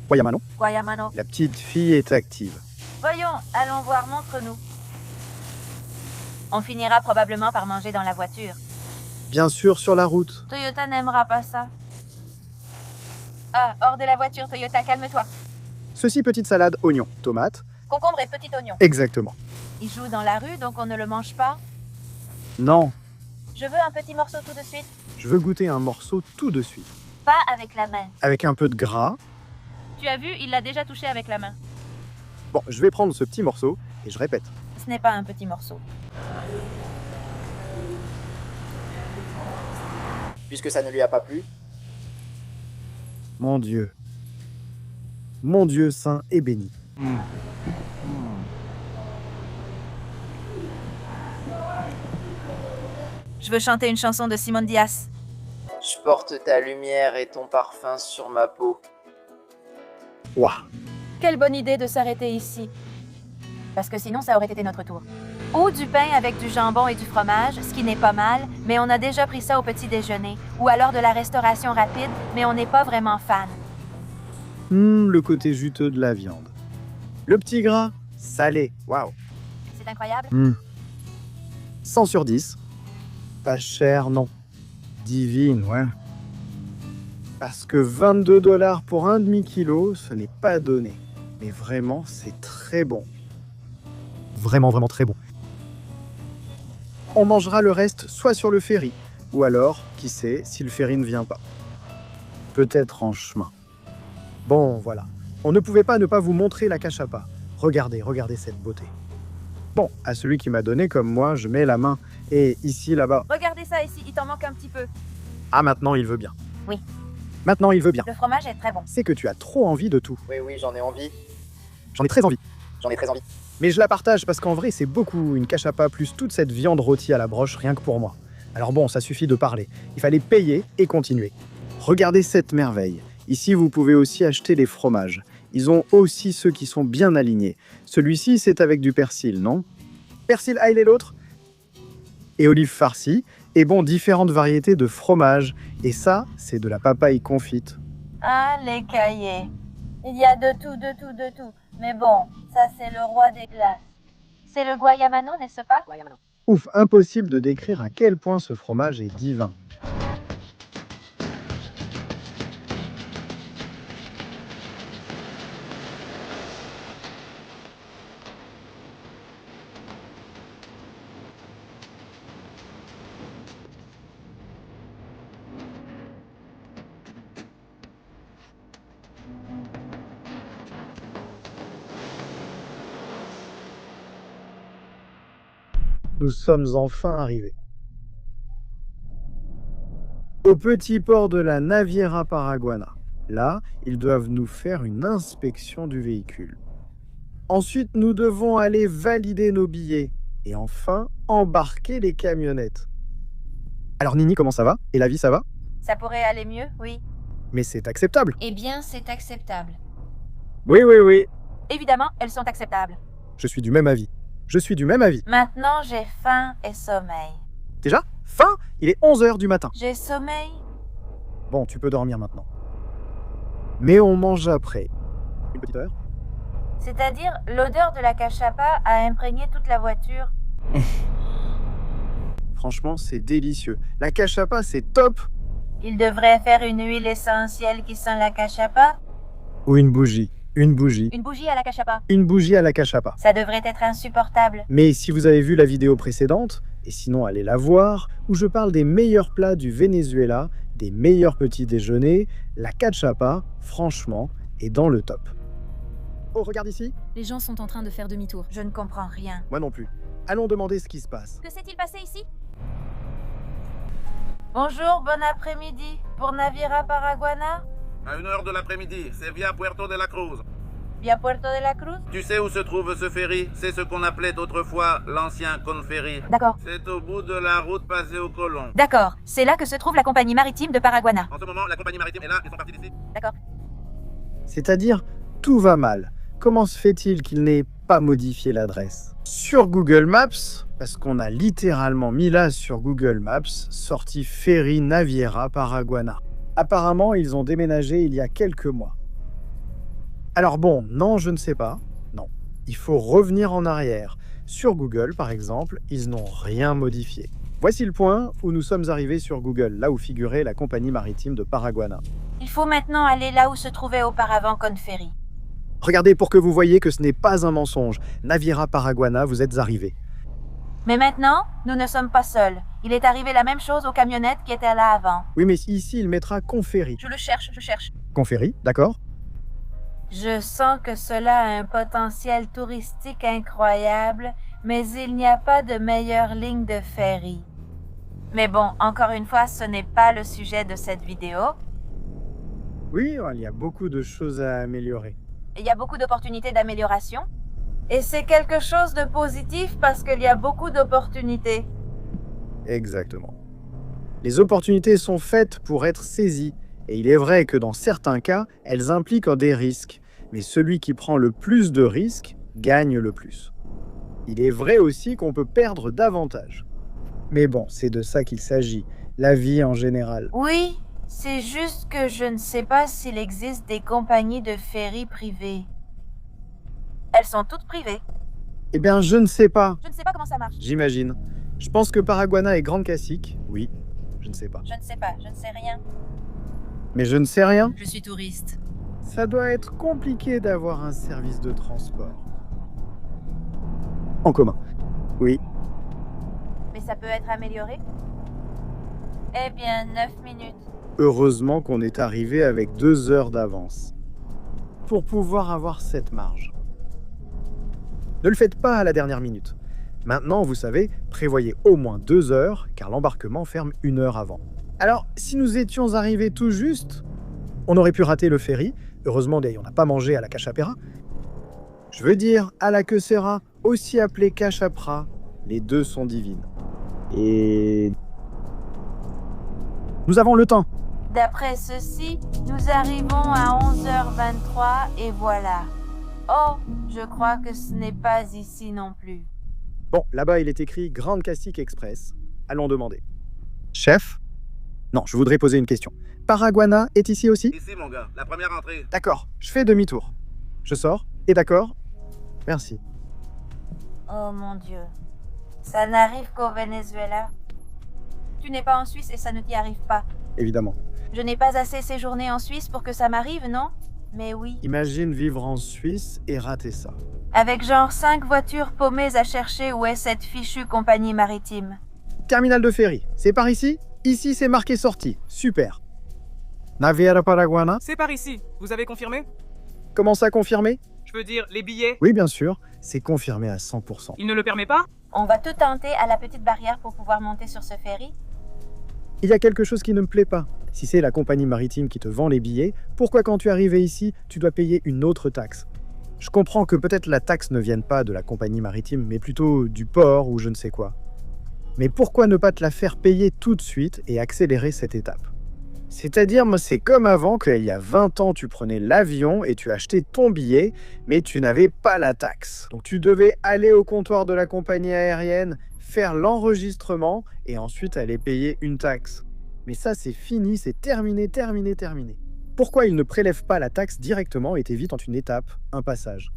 Guayamano? Guayamano. La petite fille est active. Voyons, allons voir, montre-nous. On finira probablement par manger dans la voiture. Bien sûr, sur la route. Toyota n'aimera pas ça. Ah, hors de la voiture, Toyota, calme-toi. Ceci, petite salade, oignon, tomate. Concombre et petit oignon. Exactement. Il joue dans la rue, donc on ne le mange pas. Non, Je veux un petit morceau tout de suite. je veux goûter un morceau tout de suite. Pas avec la main. Avec un peu de gras. Tu as vu, il l'a déjà touché avec la main. Bon, je vais prendre ce petit morceau et je répète. Ce n'est pas un petit morceau. Puisque ça ne lui a pas plu. Mon Dieu. Mon Dieu saint et béni. Je veux chanter une chanson de Simone Diaz. Je porte ta lumière et ton parfum sur ma peau. Waouh. Quelle bonne idée de s'arrêter ici. Parce que sinon, ça aurait été notre tour. Ou du pain avec du jambon et du fromage, ce qui n'est pas mal, mais on a déjà pris ça au petit déjeuner. Ou alors de la restauration rapide, mais on n'est pas vraiment fan. Le côté juteux de la viande. Le petit gras, salé. Waouh. C'est incroyable. 100 sur 10. Pas cher, non. Divine, ouais. Parce que 22 $ pour un demi-kilo, ce n'est pas donné. Mais vraiment, c'est très bon. Vraiment très bon. On mangera le reste soit sur le ferry, ou alors, qui sait, si le ferry ne vient pas. Peut-être en chemin. Bon, voilà. On ne pouvait pas ne pas vous montrer la cachapa. Regardez cette beauté. Bon, à celui qui m'a donné comme moi, je mets la main. Et ici, là-bas. Regardez ça ici, il t'en manque un petit peu. Ah, maintenant, il veut bien. Oui. Maintenant, il veut bien. Le fromage est très bon. C'est que tu as trop envie de tout. Oui, j'en ai envie. J'en ai très envie. J'en ai très envie. Mais je la partage parce qu'en vrai, c'est beaucoup une cachapa plus toute cette viande rôtie à la broche, rien que pour moi. Alors bon, ça suffit de parler. Il fallait payer et continuer. Regardez cette merveille. Ici, vous pouvez aussi acheter les fromages. Ils ont aussi ceux qui sont bien alignés. Celui-ci, c'est avec du persil, non? Persil ail et l'autre? Et olives farcies. Et bon, différentes variétés de fromage. Et ça, c'est de la papaye confite. Ah, les cahiers. Il y a de tout, de tout, de tout. Mais bon, ça c'est le roi des glaces. C'est le guayamano, n'est-ce pas? Ouf, impossible de décrire à quel point ce fromage est divin. Nous sommes enfin arrivés. Au petit port de la Naviera Paraguana. Là, ils doivent nous faire une inspection du véhicule. Ensuite, nous devons aller valider nos billets. Et enfin, embarquer les camionnettes. Alors Nini, comment ça va? Et la vie, ça va? Ça pourrait aller mieux, oui. Mais c'est acceptable. Eh bien, c'est acceptable. Oui, oui, oui. Évidemment, elles sont acceptables. Je suis du même avis. Je suis du même avis. Maintenant, j'ai faim et sommeil. Déjà? Fin? Il est 11h du matin. J'ai sommeil? Bon, tu peux dormir maintenant. Mais on mange après. Une petite heure? C'est-à-dire, l'odeur de la cachapa a imprégné toute la voiture. Franchement, c'est délicieux. La cachapa, c'est top. Il devrait faire une huile essentielle qui sent la cachapa. Ou une bougie. Une bougie. Une bougie à la cachapa. Une bougie à la cachapa. Ça devrait être insupportable. Mais si vous avez vu la vidéo précédente, et sinon allez la voir, où je parle des meilleurs plats du Venezuela, des meilleurs petits déjeuners, la cachapa, franchement, est dans le top. Oh, regarde ici. Les gens sont en train de faire demi-tour. Je ne comprends rien. Moi non plus. Allons demander ce qui se passe. Que s'est-il passé ici? Bonjour, bon après-midi. Pour Naviera Paraguana? À 1h de l'après-midi, c'est via Puerto de la Cruz. Via Puerto de la Cruz? Tu sais où se trouve ce ferry? C'est ce qu'on appelait autrefois l'ancien Conferry. D'accord. C'est au bout de la route passée au colon. D'accord, c'est là que se trouve la compagnie maritime de Paraguana. En ce moment, la compagnie maritime est là, ils sont partis d'ici. D'accord. C'est-à-dire, tout va mal. Comment se fait-il qu'il n'ait pas modifié l'adresse? Sur Google Maps, parce qu'on a littéralement mis là sur Google Maps, sorti Ferry Naviera Paraguana. Apparemment, ils ont déménagé il y a quelques mois. Alors bon, non, je ne sais pas. Non, il faut revenir en arrière. Sur Google, par exemple, ils n'ont rien modifié. Voici le point où nous sommes arrivés sur Google, là où figurait la compagnie maritime de Paraguana. Il faut maintenant aller là où se trouvait auparavant Conferry. Regardez pour que vous voyez que ce n'est pas un mensonge. Naviera Paraguana, vous êtes arrivés. Mais maintenant, nous ne sommes pas seuls. Il est arrivé la même chose aux camionnettes qui étaient là avant. Oui, mais ici, il mettra Conferry. Je le cherche, je cherche. Conferry, d'accord? Je sens que cela a un potentiel touristique incroyable, mais il n'y a pas de meilleure ligne de ferry. Mais bon, encore une fois, ce n'est pas le sujet de cette vidéo. Oui, il y a beaucoup de choses à améliorer. Il y a beaucoup d'opportunités d'amélioration. Et c'est quelque chose de positif parce qu'il y a beaucoup d'opportunités. Exactement. Les opportunités sont faites pour être saisies. Et il est vrai que dans certains cas, elles impliquent des risques. Mais celui qui prend le plus de risques gagne le plus. Il est vrai aussi qu'on peut perdre davantage. Mais bon, c'est de ça qu'il s'agit. La vie en général. Oui, c'est juste que je ne sais pas s'il existe des compagnies de ferry privées. Elles sont toutes privées. Eh bien, je ne sais pas. Je ne sais pas comment ça marche. J'imagine. Je pense que Paraguana est grande cassique. Oui, je ne sais pas. Je ne sais pas, je ne sais rien. Mais je ne sais rien. Je suis touriste. Ça doit être compliqué d'avoir un service de transport. En commun. Oui. Mais ça peut être amélioré. Eh bien, 9 minutes. Heureusement qu'on est arrivé avec 2 heures d'avance. Pour pouvoir avoir cette marge. Ne le faites pas à la dernière minute. Maintenant, vous savez, prévoyez au moins 2 heures, car l'embarquement ferme 1 heure avant. Alors, si nous étions arrivés tout juste, on aurait pu rater le ferry. Heureusement, on n'a pas mangé à la cachapera. Je veux dire, à la quecera, aussi appelée cachapra, les deux sont divines. Et... nous avons le temps. D'après ceci, nous arrivons à 11h23 et voilà. Oh, je crois que ce n'est pas ici non plus. Bon, là-bas, il est écrit Grande Castique Express. Allons demander. Chef? Non, je voudrais poser une question. Paraguana est ici aussi? Ici, mon gars, la première entrée. D'accord, je fais demi-tour. Je sors, et d'accord? Merci. Oh mon Dieu. Ça n'arrive qu'au Venezuela. Tu n'es pas en Suisse et ça ne t'y arrive pas. Évidemment. Je n'ai pas assez séjourné en Suisse pour que ça m'arrive, non? Mais oui. Imagine vivre en Suisse et rater ça. Avec genre 5 voitures paumées à chercher où est cette fichue compagnie maritime. Terminal de ferry, c'est par ici? Ici, c'est marqué sortie. Super. Naviera Paraguana? C'est par ici. Vous avez confirmé? Comment ça, confirmé? Je veux dire, les billets. Oui, bien sûr. C'est confirmé à 100%. Il ne le permet pas? On va tout tenter à la petite barrière pour pouvoir monter sur ce ferry. Il y a quelque chose qui ne me plaît pas. Si c'est la compagnie maritime qui te vend les billets, pourquoi quand tu arrives ici, tu dois payer une autre taxe? Je comprends que peut-être la taxe ne vienne pas de la compagnie maritime, mais plutôt du port ou je ne sais quoi. Mais pourquoi ne pas te la faire payer tout de suite et accélérer cette étape? C'est-à-dire, c'est comme avant qu'il y a 20 ans, tu prenais l'avion et tu achetais ton billet, mais tu n'avais pas la taxe. Donc tu devais aller au comptoir de la compagnie aérienne, faire l'enregistrement et ensuite aller payer une taxe. Mais ça, c'est fini, c'est terminé. Pourquoi ils ne prélèvent pas la taxe directement et t'évitent une étape, un passage?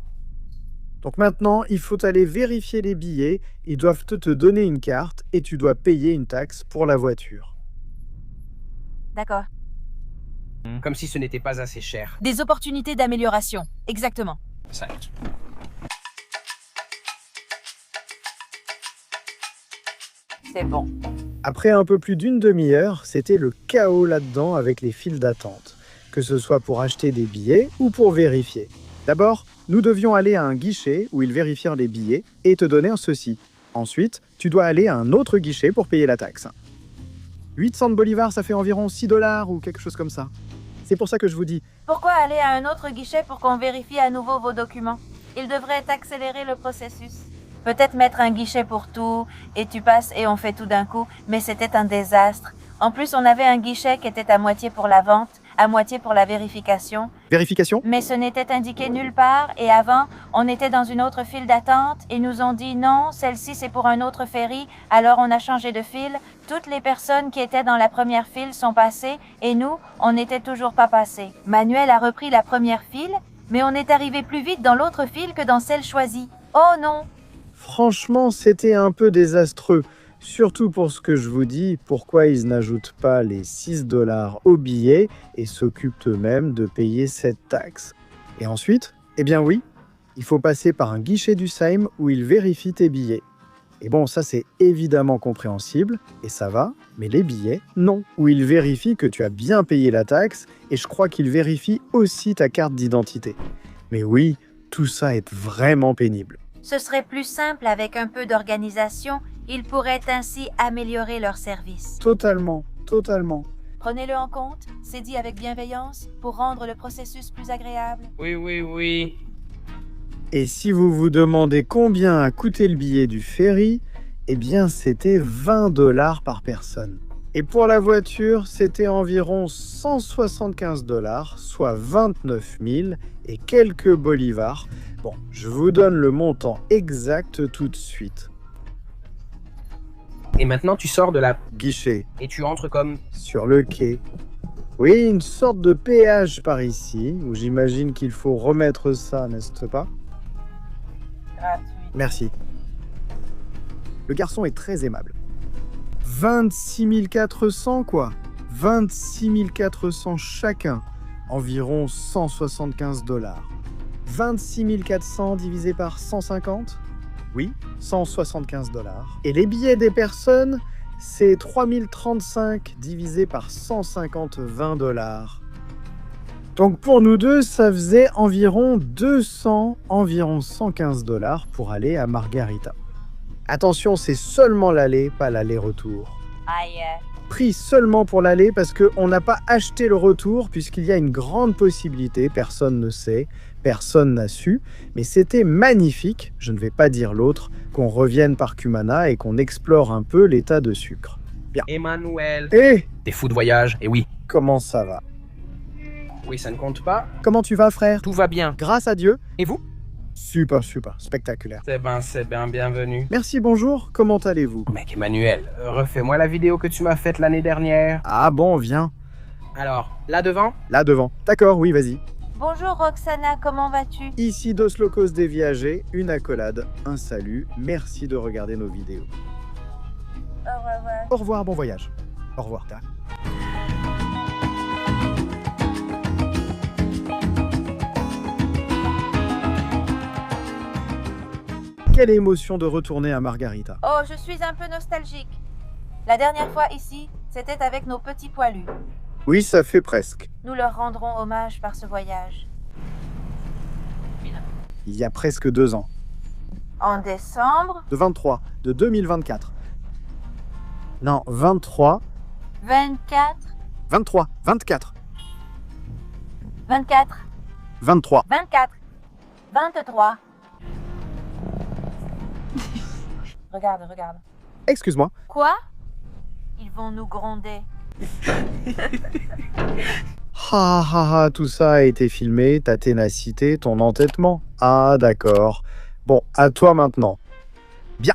Donc maintenant, il faut aller vérifier les billets, ils doivent te donner une carte et tu dois payer une taxe pour la voiture. D'accord. Comme si ce n'était pas assez cher. Des opportunités d'amélioration, exactement. 5. C'est bon. Après un peu plus d'une demi-heure, c'était le chaos là-dedans avec les files d'attente, que ce soit pour acheter des billets ou pour vérifier. D'abord, nous devions aller à un guichet où ils vérifièrent les billets et te donner un ceci. Ensuite, tu dois aller à un autre guichet pour payer la taxe. 800 bolivars, ça fait environ $6 ou quelque chose comme ça. C'est pour ça que je vous dis, Pourquoi aller à un autre guichet pour qu'on vérifie à nouveau vos documents? Il devrait accélérer le processus. Peut-être mettre un guichet pour tout, et tu passes et on fait tout d'un coup, mais c'était un désastre. En plus, on avait un guichet qui était à moitié pour la vente, à moitié pour la vérification. vérification? Mais ce n'était indiqué nulle part, et avant, on était dans une autre file d'attente, et nous ont dit non, celle-ci c'est pour un autre ferry, alors on a changé de file. Toutes les personnes qui étaient dans la première file sont passées, et nous, on n'était toujours pas passés. Manuel a repris la première file, mais on est arrivé plus vite dans l'autre file que dans celle choisie. Oh non! Franchement, c'était un peu désastreux. Surtout pour ce que je vous dis, pourquoi ils n'ajoutent pas les $6 au billet et s'occupent eux-mêmes de payer cette taxe. Et ensuite, eh bien oui, il faut passer par un guichet du SAIM où ils vérifient tes billets. Et bon, ça c'est évidemment compréhensible, et ça va, mais les billets, non. Où ils vérifient que tu as bien payé la taxe, et je crois qu'ils vérifient aussi ta carte d'identité. Mais oui, tout ça est vraiment pénible. Ce serait plus simple avec un peu d'organisation. Ils pourraient ainsi améliorer leur service. Totalement. Prenez-le en compte, c'est dit avec bienveillance, pour rendre le processus plus agréable. Oui. Et si vous vous demandez combien a coûté le billet du ferry, eh bien c'était $20 par personne. Et pour la voiture, c'était environ $175, soit 29 000 et quelques bolivars. Bon, je vous donne le montant exact tout de suite. Et maintenant, tu sors de la... Guichet, Et tu entres comme... sur le quai. Oui, une sorte de péage par ici, où j'imagine qu'il faut remettre ça, n'est-ce pas? Gratuit. Merci. Le garçon est très aimable. 26 400 quoi. 26 400 chacun. Environ $175. 26 400 divisé par 150? Oui, $175. Et les billets des personnes, c'est 3035 divisé par 150, $20. Donc pour nous deux, ça faisait environ 200, environ $115 pour aller à Margarita. Attention, c'est seulement l'aller, pas l'aller-retour. Aïe. Prix seulement pour l'aller parce qu'on n'a pas acheté le retour puisqu'il y a une grande possibilité, personne ne sait, personne n'a su, mais c'était magnifique, je ne vais pas dire l'autre, qu'on revienne par Kumana et qu'on explore un peu l'état de sucre. Bien. Emmanuel. Des fous de voyage, et oui. Comment ça va? Oui, ça ne compte pas. Comment tu vas, frère? Tout va bien. Grâce à Dieu. Et vous? Super, spectaculaire. C'est bien, bienvenue. Merci, bonjour, comment allez-vous? Mec, Emmanuel, refais-moi la vidéo que tu m'as faite l'année dernière. Ah bon, viens. Alors, là devant? Là devant. D'accord, oui, vas-y. Bonjour Roxana, comment vas-tu? Ici Dos Locos des Viagers, une accolade, un salut, merci de regarder nos vidéos. Au revoir. Au revoir, bon voyage. Au revoir, Ta. Quelle émotion de retourner à Margarita. Oh, je suis un peu nostalgique. La dernière fois ici, c'était avec nos petits poilus. Oui, ça fait presque. Nous leur rendrons hommage par ce voyage. Il y a presque 2 ans. En décembre De 23, de 2024. Non, 23, 24, 23, 24, 24, 23. 24, 23. Regarde. Excuse-moi. Quoi? Ils vont nous gronder. Tout ça a été filmé, ta ténacité, ton entêtement. Ah, d'accord. Bon, à toi maintenant. Bien.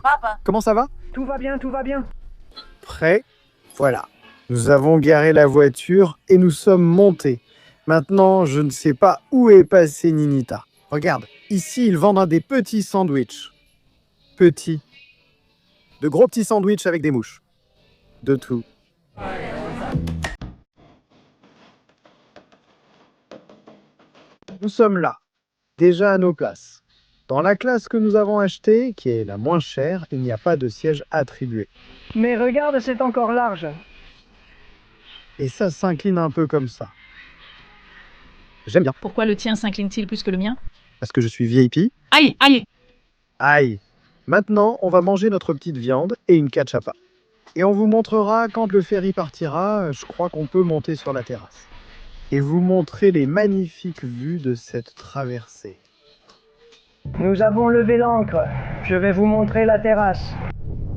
Papa, Comment ça va? Tout va bien. Prêt? Voilà. Nous avons garé la voiture et nous sommes montés. Maintenant, je ne sais pas où est passé Ninita. Regarde, ici, ils vendent des petits sandwichs. Petits. De gros petits sandwichs avec des mouches. De tout. Nous sommes là, déjà à nos places. Dans la classe que nous avons achetée, qui est la moins chère, il n'y a pas de siège attribué. Mais regarde, c'est encore large. Et ça s'incline un peu comme ça. J'aime bien. Pourquoi le tien s'incline-t-il plus que le mien? Parce que je suis VIP. Aïe, aïe! Aïe. Maintenant, on va manger notre petite viande et une cachapa. Et on vous montrera quand le ferry partira, je crois qu'on peut monter sur la terrasse. Et vous montrer les magnifiques vues de cette traversée. Nous avons levé l'ancre. Je vais vous montrer la terrasse.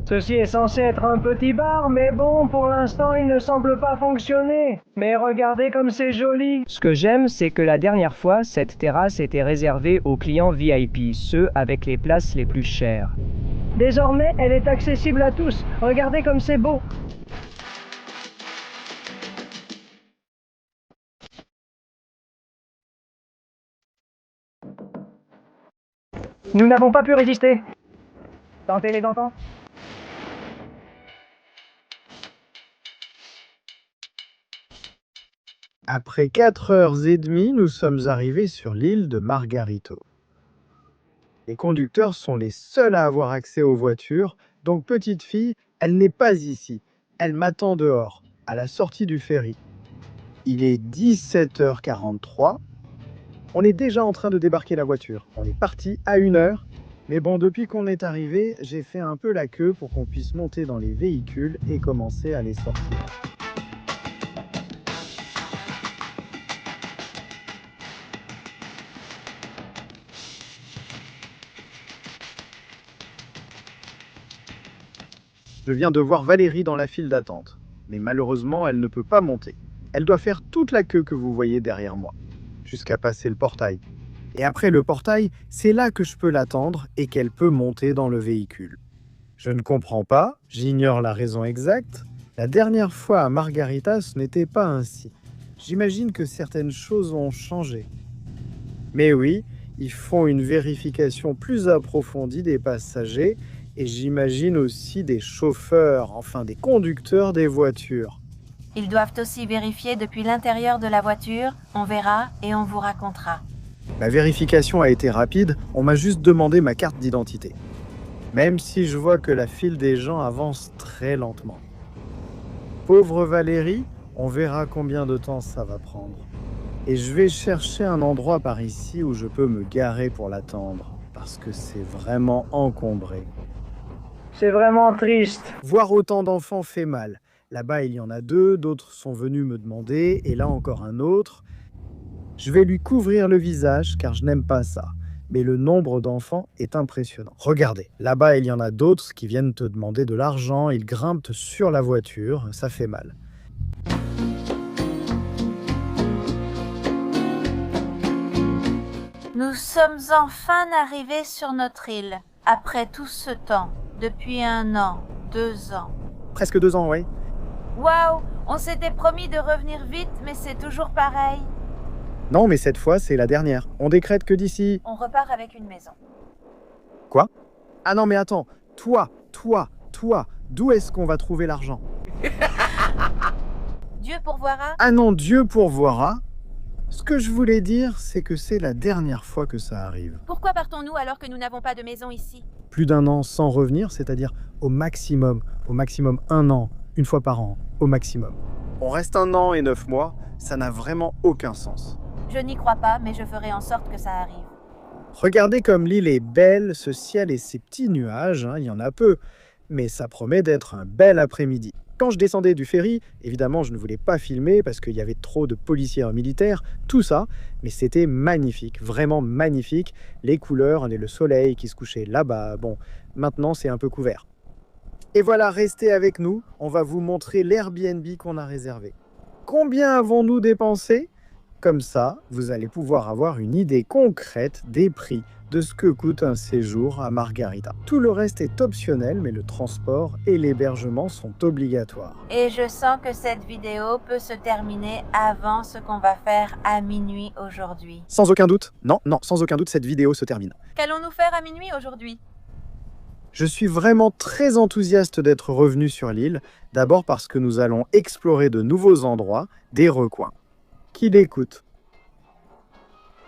Ceci est censé être un petit bar, mais bon, pour l'instant, il ne semble pas fonctionner. Mais regardez comme c'est joli. Ce que j'aime, c'est que la dernière fois, cette terrasse était réservée aux clients VIP, ceux avec les places les plus chères. Désormais, elle est accessible à tous. Regardez comme c'est beau. Nous n'avons pas pu résister. Tentez les enfants. Après 4h30, nous sommes arrivés sur l'île de Margarito. Les conducteurs sont les seuls à avoir accès aux voitures, donc petite fille, elle n'est pas ici. Elle m'attend dehors, à la sortie du ferry. Il est 17h43. On est déjà en train de débarquer la voiture. On est parti à 1h. Mais bon, depuis qu'on est arrivé, j'ai fait un peu la queue pour qu'on puisse monter dans les véhicules et commencer à les sortir. Je viens de voir Valérie dans la file d'attente. Mais malheureusement, elle ne peut pas monter. Elle doit faire toute la queue que vous voyez derrière moi, jusqu'à passer le portail. Et après le portail, c'est là que je peux l'attendre et qu'elle peut monter dans le véhicule. Je ne comprends pas, j'ignore la raison exacte. La dernière fois à Margarita, ce n'était pas ainsi. J'imagine que certaines choses ont changé. Mais oui, ils font une vérification plus approfondie des passagers et j'imagine aussi des chauffeurs, enfin des conducteurs des voitures. ils doivent aussi vérifier depuis l'intérieur de la voiture. On verra et on vous racontera. La vérification a été rapide, on m'a juste demandé ma carte d'identité. Même si je vois que la file des gens avance très lentement. Pauvre Valérie, on verra combien de temps ça va prendre. Et je vais chercher un endroit par ici où je peux me garer pour l'attendre, parce que c'est vraiment encombré. C'est vraiment triste. Voir autant d'enfants fait mal. Là-bas, il y en a 2, d'autres sont venus me demander, et là encore un autre. Je vais lui couvrir le visage car je n'aime pas ça. Mais le nombre d'enfants est impressionnant. Regardez, là-bas, il y en a d'autres qui viennent te demander de l'argent, ils grimpent sur la voiture, ça fait mal. Nous sommes enfin arrivés sur notre île, après tout ce temps, depuis 1 an, 2 ans. Presque 2 ans, oui. Waouh, on s'était promis de revenir vite, mais c'est toujours pareil. Non, mais cette fois, c'est la dernière. On décrète que d'ici... On repart avec une maison. Quoi? Ah non, mais attends. Toi, d'où est-ce qu'on va trouver l'argent? Dieu pourvoira. Ah non, Dieu pourvoira. Ce que je voulais dire, c'est que c'est la dernière fois que ça arrive. Pourquoi partons-nous alors que nous n'avons pas de maison ici? Plus d'1 an sans revenir, c'est-à-dire au maximum 1 an, une fois par an, au maximum. On reste 1 an et 9 mois, ça n'a vraiment aucun sens. Je n'y crois pas, mais je ferai en sorte que ça arrive. Regardez comme l'île est belle, ce ciel et ces petits nuages, il y en a peu, mais ça promet d'être un bel après-midi. Quand je descendais du ferry, évidemment je ne voulais pas filmer parce qu'il y avait trop de policiers militaires, tout ça, mais c'était magnifique, vraiment magnifique, les couleurs et le soleil qui se couchait là-bas, bon, maintenant c'est un peu couvert. Et voilà, restez avec nous, on va vous montrer l'Airbnb qu'on a réservé. Combien avons-nous dépensé ? Comme ça, vous allez pouvoir avoir une idée concrète des prix de ce que coûte un séjour à Margarita. Tout le reste est optionnel, mais le transport et l'hébergement sont obligatoires. Et je sens que cette vidéo peut se terminer avant ce qu'on va faire à minuit aujourd'hui. Sans aucun doute, non, sans aucun doute, cette vidéo se termine. Qu'allons-nous faire à minuit aujourd'hui? Je suis vraiment très enthousiaste d'être revenu sur l'île, d'abord parce que nous allons explorer de nouveaux endroits, des recoins. Qui l'écoute?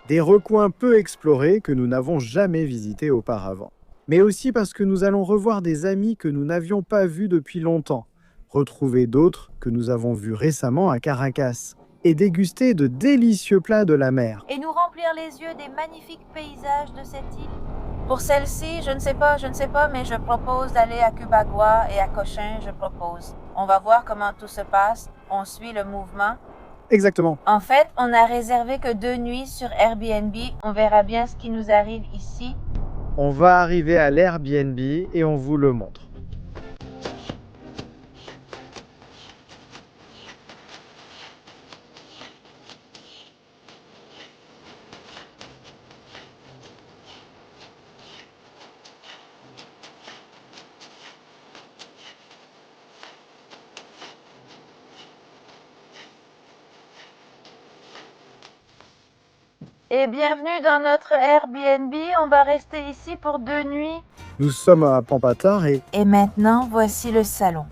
Des recoins peu explorés que nous n'avons jamais visités auparavant. Mais aussi parce que nous allons revoir des amis que nous n'avions pas vus depuis longtemps, retrouver d'autres que nous avons vus récemment à Caracas, et déguster de délicieux plats de la mer. Et nous remplir les yeux des magnifiques paysages de cette île. Pour celle-ci, je ne sais pas, mais je propose d'aller à Cubagua et à Cochin, je propose. On va voir comment tout se passe, on suit le mouvement. Exactement. En fait, on n'a réservé que 2 nuits sur Airbnb. On verra bien ce qui nous arrive ici. On va arriver à l'Airbnb et on vous le montre. Et bienvenue dans notre Airbnb. On va rester ici pour 2 nuits. Nous sommes à Pampatar et... Et maintenant, voici le salon.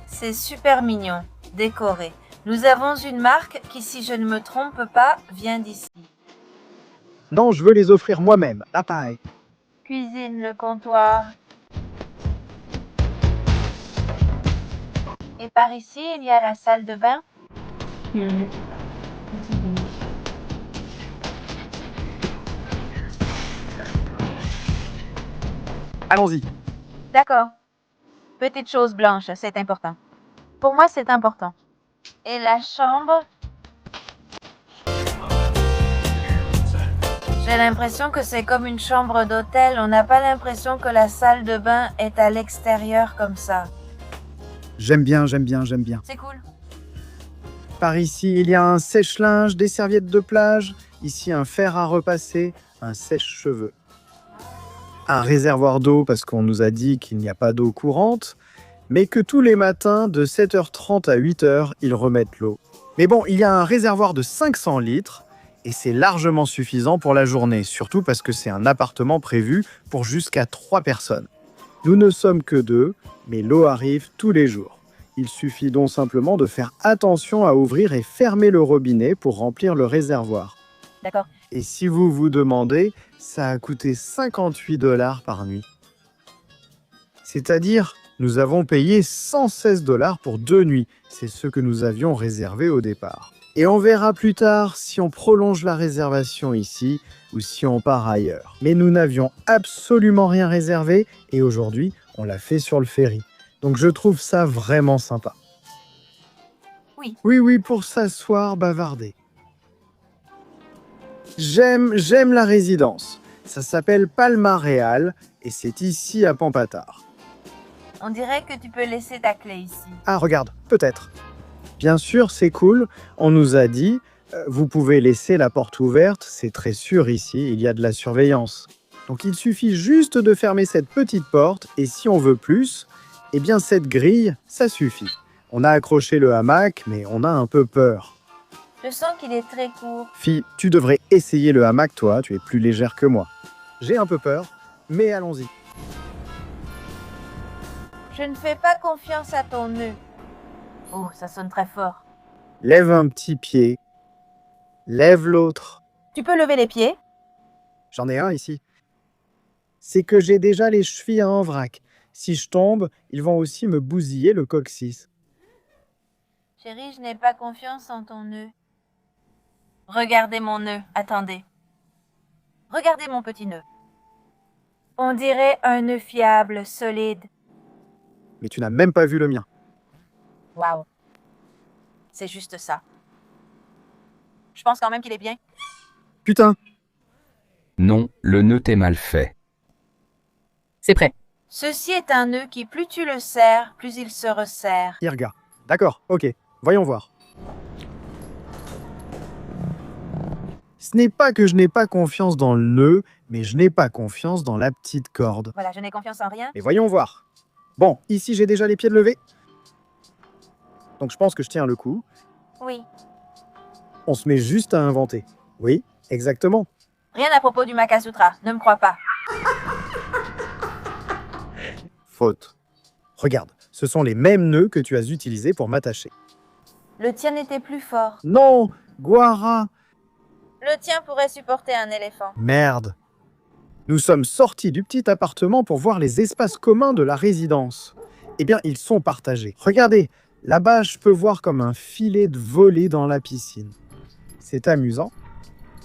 C'est super mignon, décoré. Nous avons une marque qui, si je ne me trompe pas, vient d'ici. Non, je veux les offrir moi-même. La paille. Cuisine, le comptoir. Et par ici, il y a la salle de bain. Allons-y. D'accord. Petite chose blanche, c'est important. Pour moi, c'est important. Et la chambre. J'ai l'impression que c'est comme une chambre d'hôtel. On n'a pas l'impression que la salle de bain est à l'extérieur comme ça. J'aime bien. C'est cool. Par ici, il y a un sèche-linge, des serviettes de plage, ici un fer à repasser, un sèche-cheveux. Un réservoir d'eau parce qu'on nous a dit qu'il n'y a pas d'eau courante, mais que tous les matins, de 7h30 à 8h, ils remettent l'eau. Mais bon, il y a un réservoir de 500 litres, et c'est largement suffisant pour la journée, surtout parce que c'est un appartement prévu pour jusqu'à 3 personnes. Nous ne sommes que 2, mais l'eau arrive tous les jours. Il suffit donc simplement de faire attention à ouvrir et fermer le robinet pour remplir le réservoir. D'accord. Et si vous vous demandez, ça a coûté 58 $ par nuit. C'est-à-dire, nous avons payé 116 $ pour 2 nuits. C'est ce que nous avions réservé au départ. Et on verra plus tard si on prolonge la réservation ici ou si on part ailleurs. Mais nous n'avions absolument rien réservé et aujourd'hui, on l'a fait sur le ferry. Donc je trouve ça vraiment sympa. Oui. Oui, pour s'asseoir, bavarder. J'aime la résidence. Ça s'appelle Palma Real et c'est ici à Pampatard. On dirait que tu peux laisser ta clé ici. Ah, regarde, peut-être. Bien sûr, c'est cool. On nous a dit, vous pouvez laisser la porte ouverte, c'est très sûr ici, il y a de la surveillance. Donc il suffit juste de fermer cette petite porte et si on veut plus, eh bien cette grille, ça suffit. On a accroché le hamac, mais on a un peu peur. Je sens qu'il est très court. Fille, tu devrais essayer le hamac, toi, tu es plus légère que moi. J'ai un peu peur, mais allons-y. Je ne fais pas confiance à ton nœud. Oh, ça sonne très fort. Lève un petit pied. Lève l'autre. Tu peux lever les pieds? J'en ai un ici. C'est que j'ai déjà les chevilles en vrac. Si je tombe, ils vont aussi me bousiller le coccyx. Chérie, je n'ai pas confiance en ton nœud. Regardez mon nœud. Attendez. Regardez mon petit nœud. On dirait un nœud fiable, solide. Mais tu n'as même pas vu le mien. Waouh. C'est juste ça. Je pense quand même qu'il est bien. Putain. Non, le nœud est mal fait. C'est prêt. Ceci est un nœud qui, plus tu le serres, plus il se resserre. Irga. D'accord, ok. Voyons voir. Ce n'est pas que je n'ai pas confiance dans le nœud, mais je n'ai pas confiance dans la petite corde. Voilà, je n'ai confiance en rien. Mais voyons voir. Bon, ici j'ai déjà les pieds levés. Donc je pense que je tiens le coup. Oui. On se met juste à inventer. Oui, exactement. Rien à propos du Makasutra, ne me crois pas. Faute. Regarde, ce sont les mêmes nœuds que tu as utilisés pour m'attacher. Le tien n'était plus fort. Non, Guara. Le tien pourrait supporter un éléphant. Merde. Nous sommes sortis du petit appartement pour voir les espaces communs de la résidence. Eh bien, ils sont partagés. Regardez, là-bas, je peux voir comme un filet de volée dans la piscine. C'est amusant.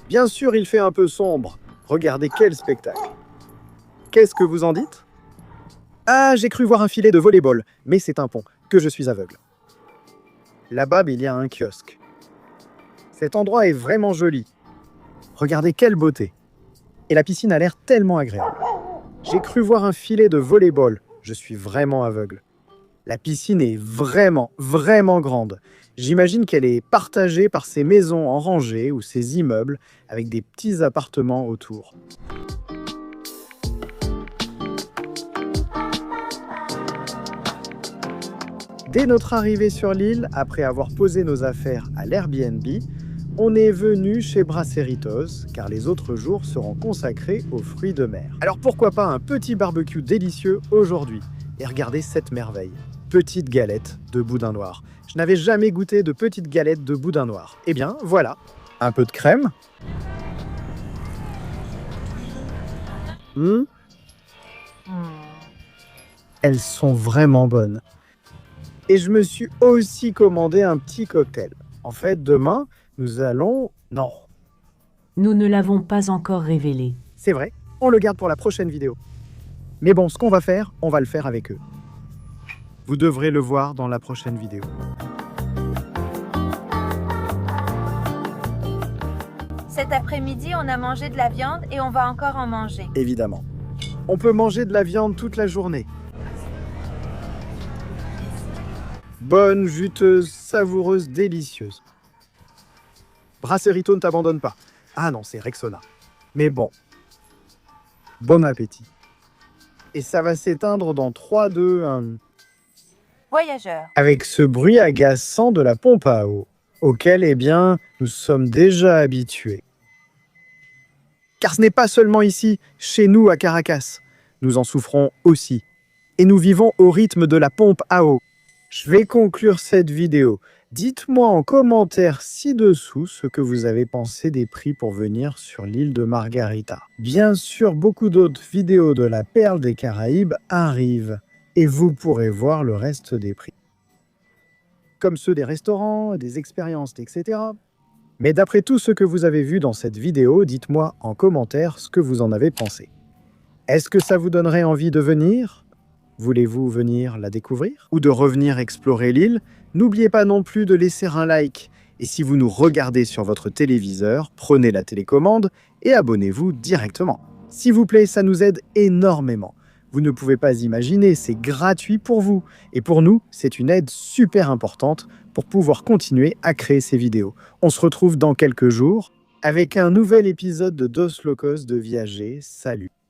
Bien sûr, il fait un peu sombre. Regardez quel spectacle. Qu'est-ce que vous en dites? Ah, j'ai cru voir un filet de volley-ball, mais c'est un pont, que je suis aveugle. Là-bas, il y a un kiosque. Cet endroit est vraiment joli. Regardez quelle beauté. Et la piscine a l'air tellement agréable. J'ai cru voir un filet de volley-ball. Je suis vraiment aveugle. La piscine est vraiment grande. J'imagine qu'elle est partagée par ces maisons en rangée ou ces immeubles avec des petits appartements autour. Dès notre arrivée sur l'île, après avoir posé nos affaires à l'Airbnb, on est venu chez Braceritos, car les autres jours seront consacrés aux fruits de mer. Alors pourquoi pas un petit barbecue délicieux aujourd'hui? Et regardez cette merveille, petite galette de boudin noir. Je n'avais jamais goûté de petite galette de boudin noir. Eh bien, voilà, un peu de crème. Elles sont vraiment bonnes. Et je me suis aussi commandé un petit cocktail. En fait, demain, nous allons... Non. Nous ne l'avons pas encore révélé. C'est vrai, on le garde pour la prochaine vidéo. Mais bon, ce qu'on va faire, on va le faire avec eux. Vous devrez le voir dans la prochaine vidéo. Cet après-midi, on a mangé de la viande et on va encore en manger. Évidemment. On peut manger de la viande toute la journée. Bonne, juteuse, savoureuse, délicieuse. Bracerito ne t'abandonne pas. Ah non, c'est Rexona. Mais bon. Bon appétit. Et ça va s'éteindre dans 3, 2, 1... Voyageurs. Avec ce bruit agaçant de la pompe à eau, auquel, eh bien, nous sommes déjà habitués. Car ce n'est pas seulement ici, chez nous à Caracas. Nous en souffrons aussi. Et nous vivons au rythme de la pompe à eau. Je vais conclure cette vidéo. Dites-moi en commentaire ci-dessous ce que vous avez pensé des prix pour venir sur l'île de Margarita. Bien sûr, beaucoup d'autres vidéos de la Perle des Caraïbes arrivent et vous pourrez voir le reste des prix. comme ceux des restaurants, des expériences, etc. Mais d'après tout ce que vous avez vu dans cette vidéo, dites-moi en commentaire ce que vous en avez pensé. Est-ce que ça vous donnerait envie de venir ? Voulez-vous venir la découvrir ? Ou de revenir explorer l'île ? N'oubliez pas non plus de laisser un like. Et si vous nous regardez sur votre téléviseur, prenez la télécommande et abonnez-vous directement. S'il vous plaît, ça nous aide énormément. Vous ne pouvez pas imaginer, c'est gratuit pour vous. Et pour nous, c'est une aide super importante pour pouvoir continuer à créer ces vidéos. On se retrouve dans quelques jours avec un nouvel épisode de Dos Locos de Viager. Salut!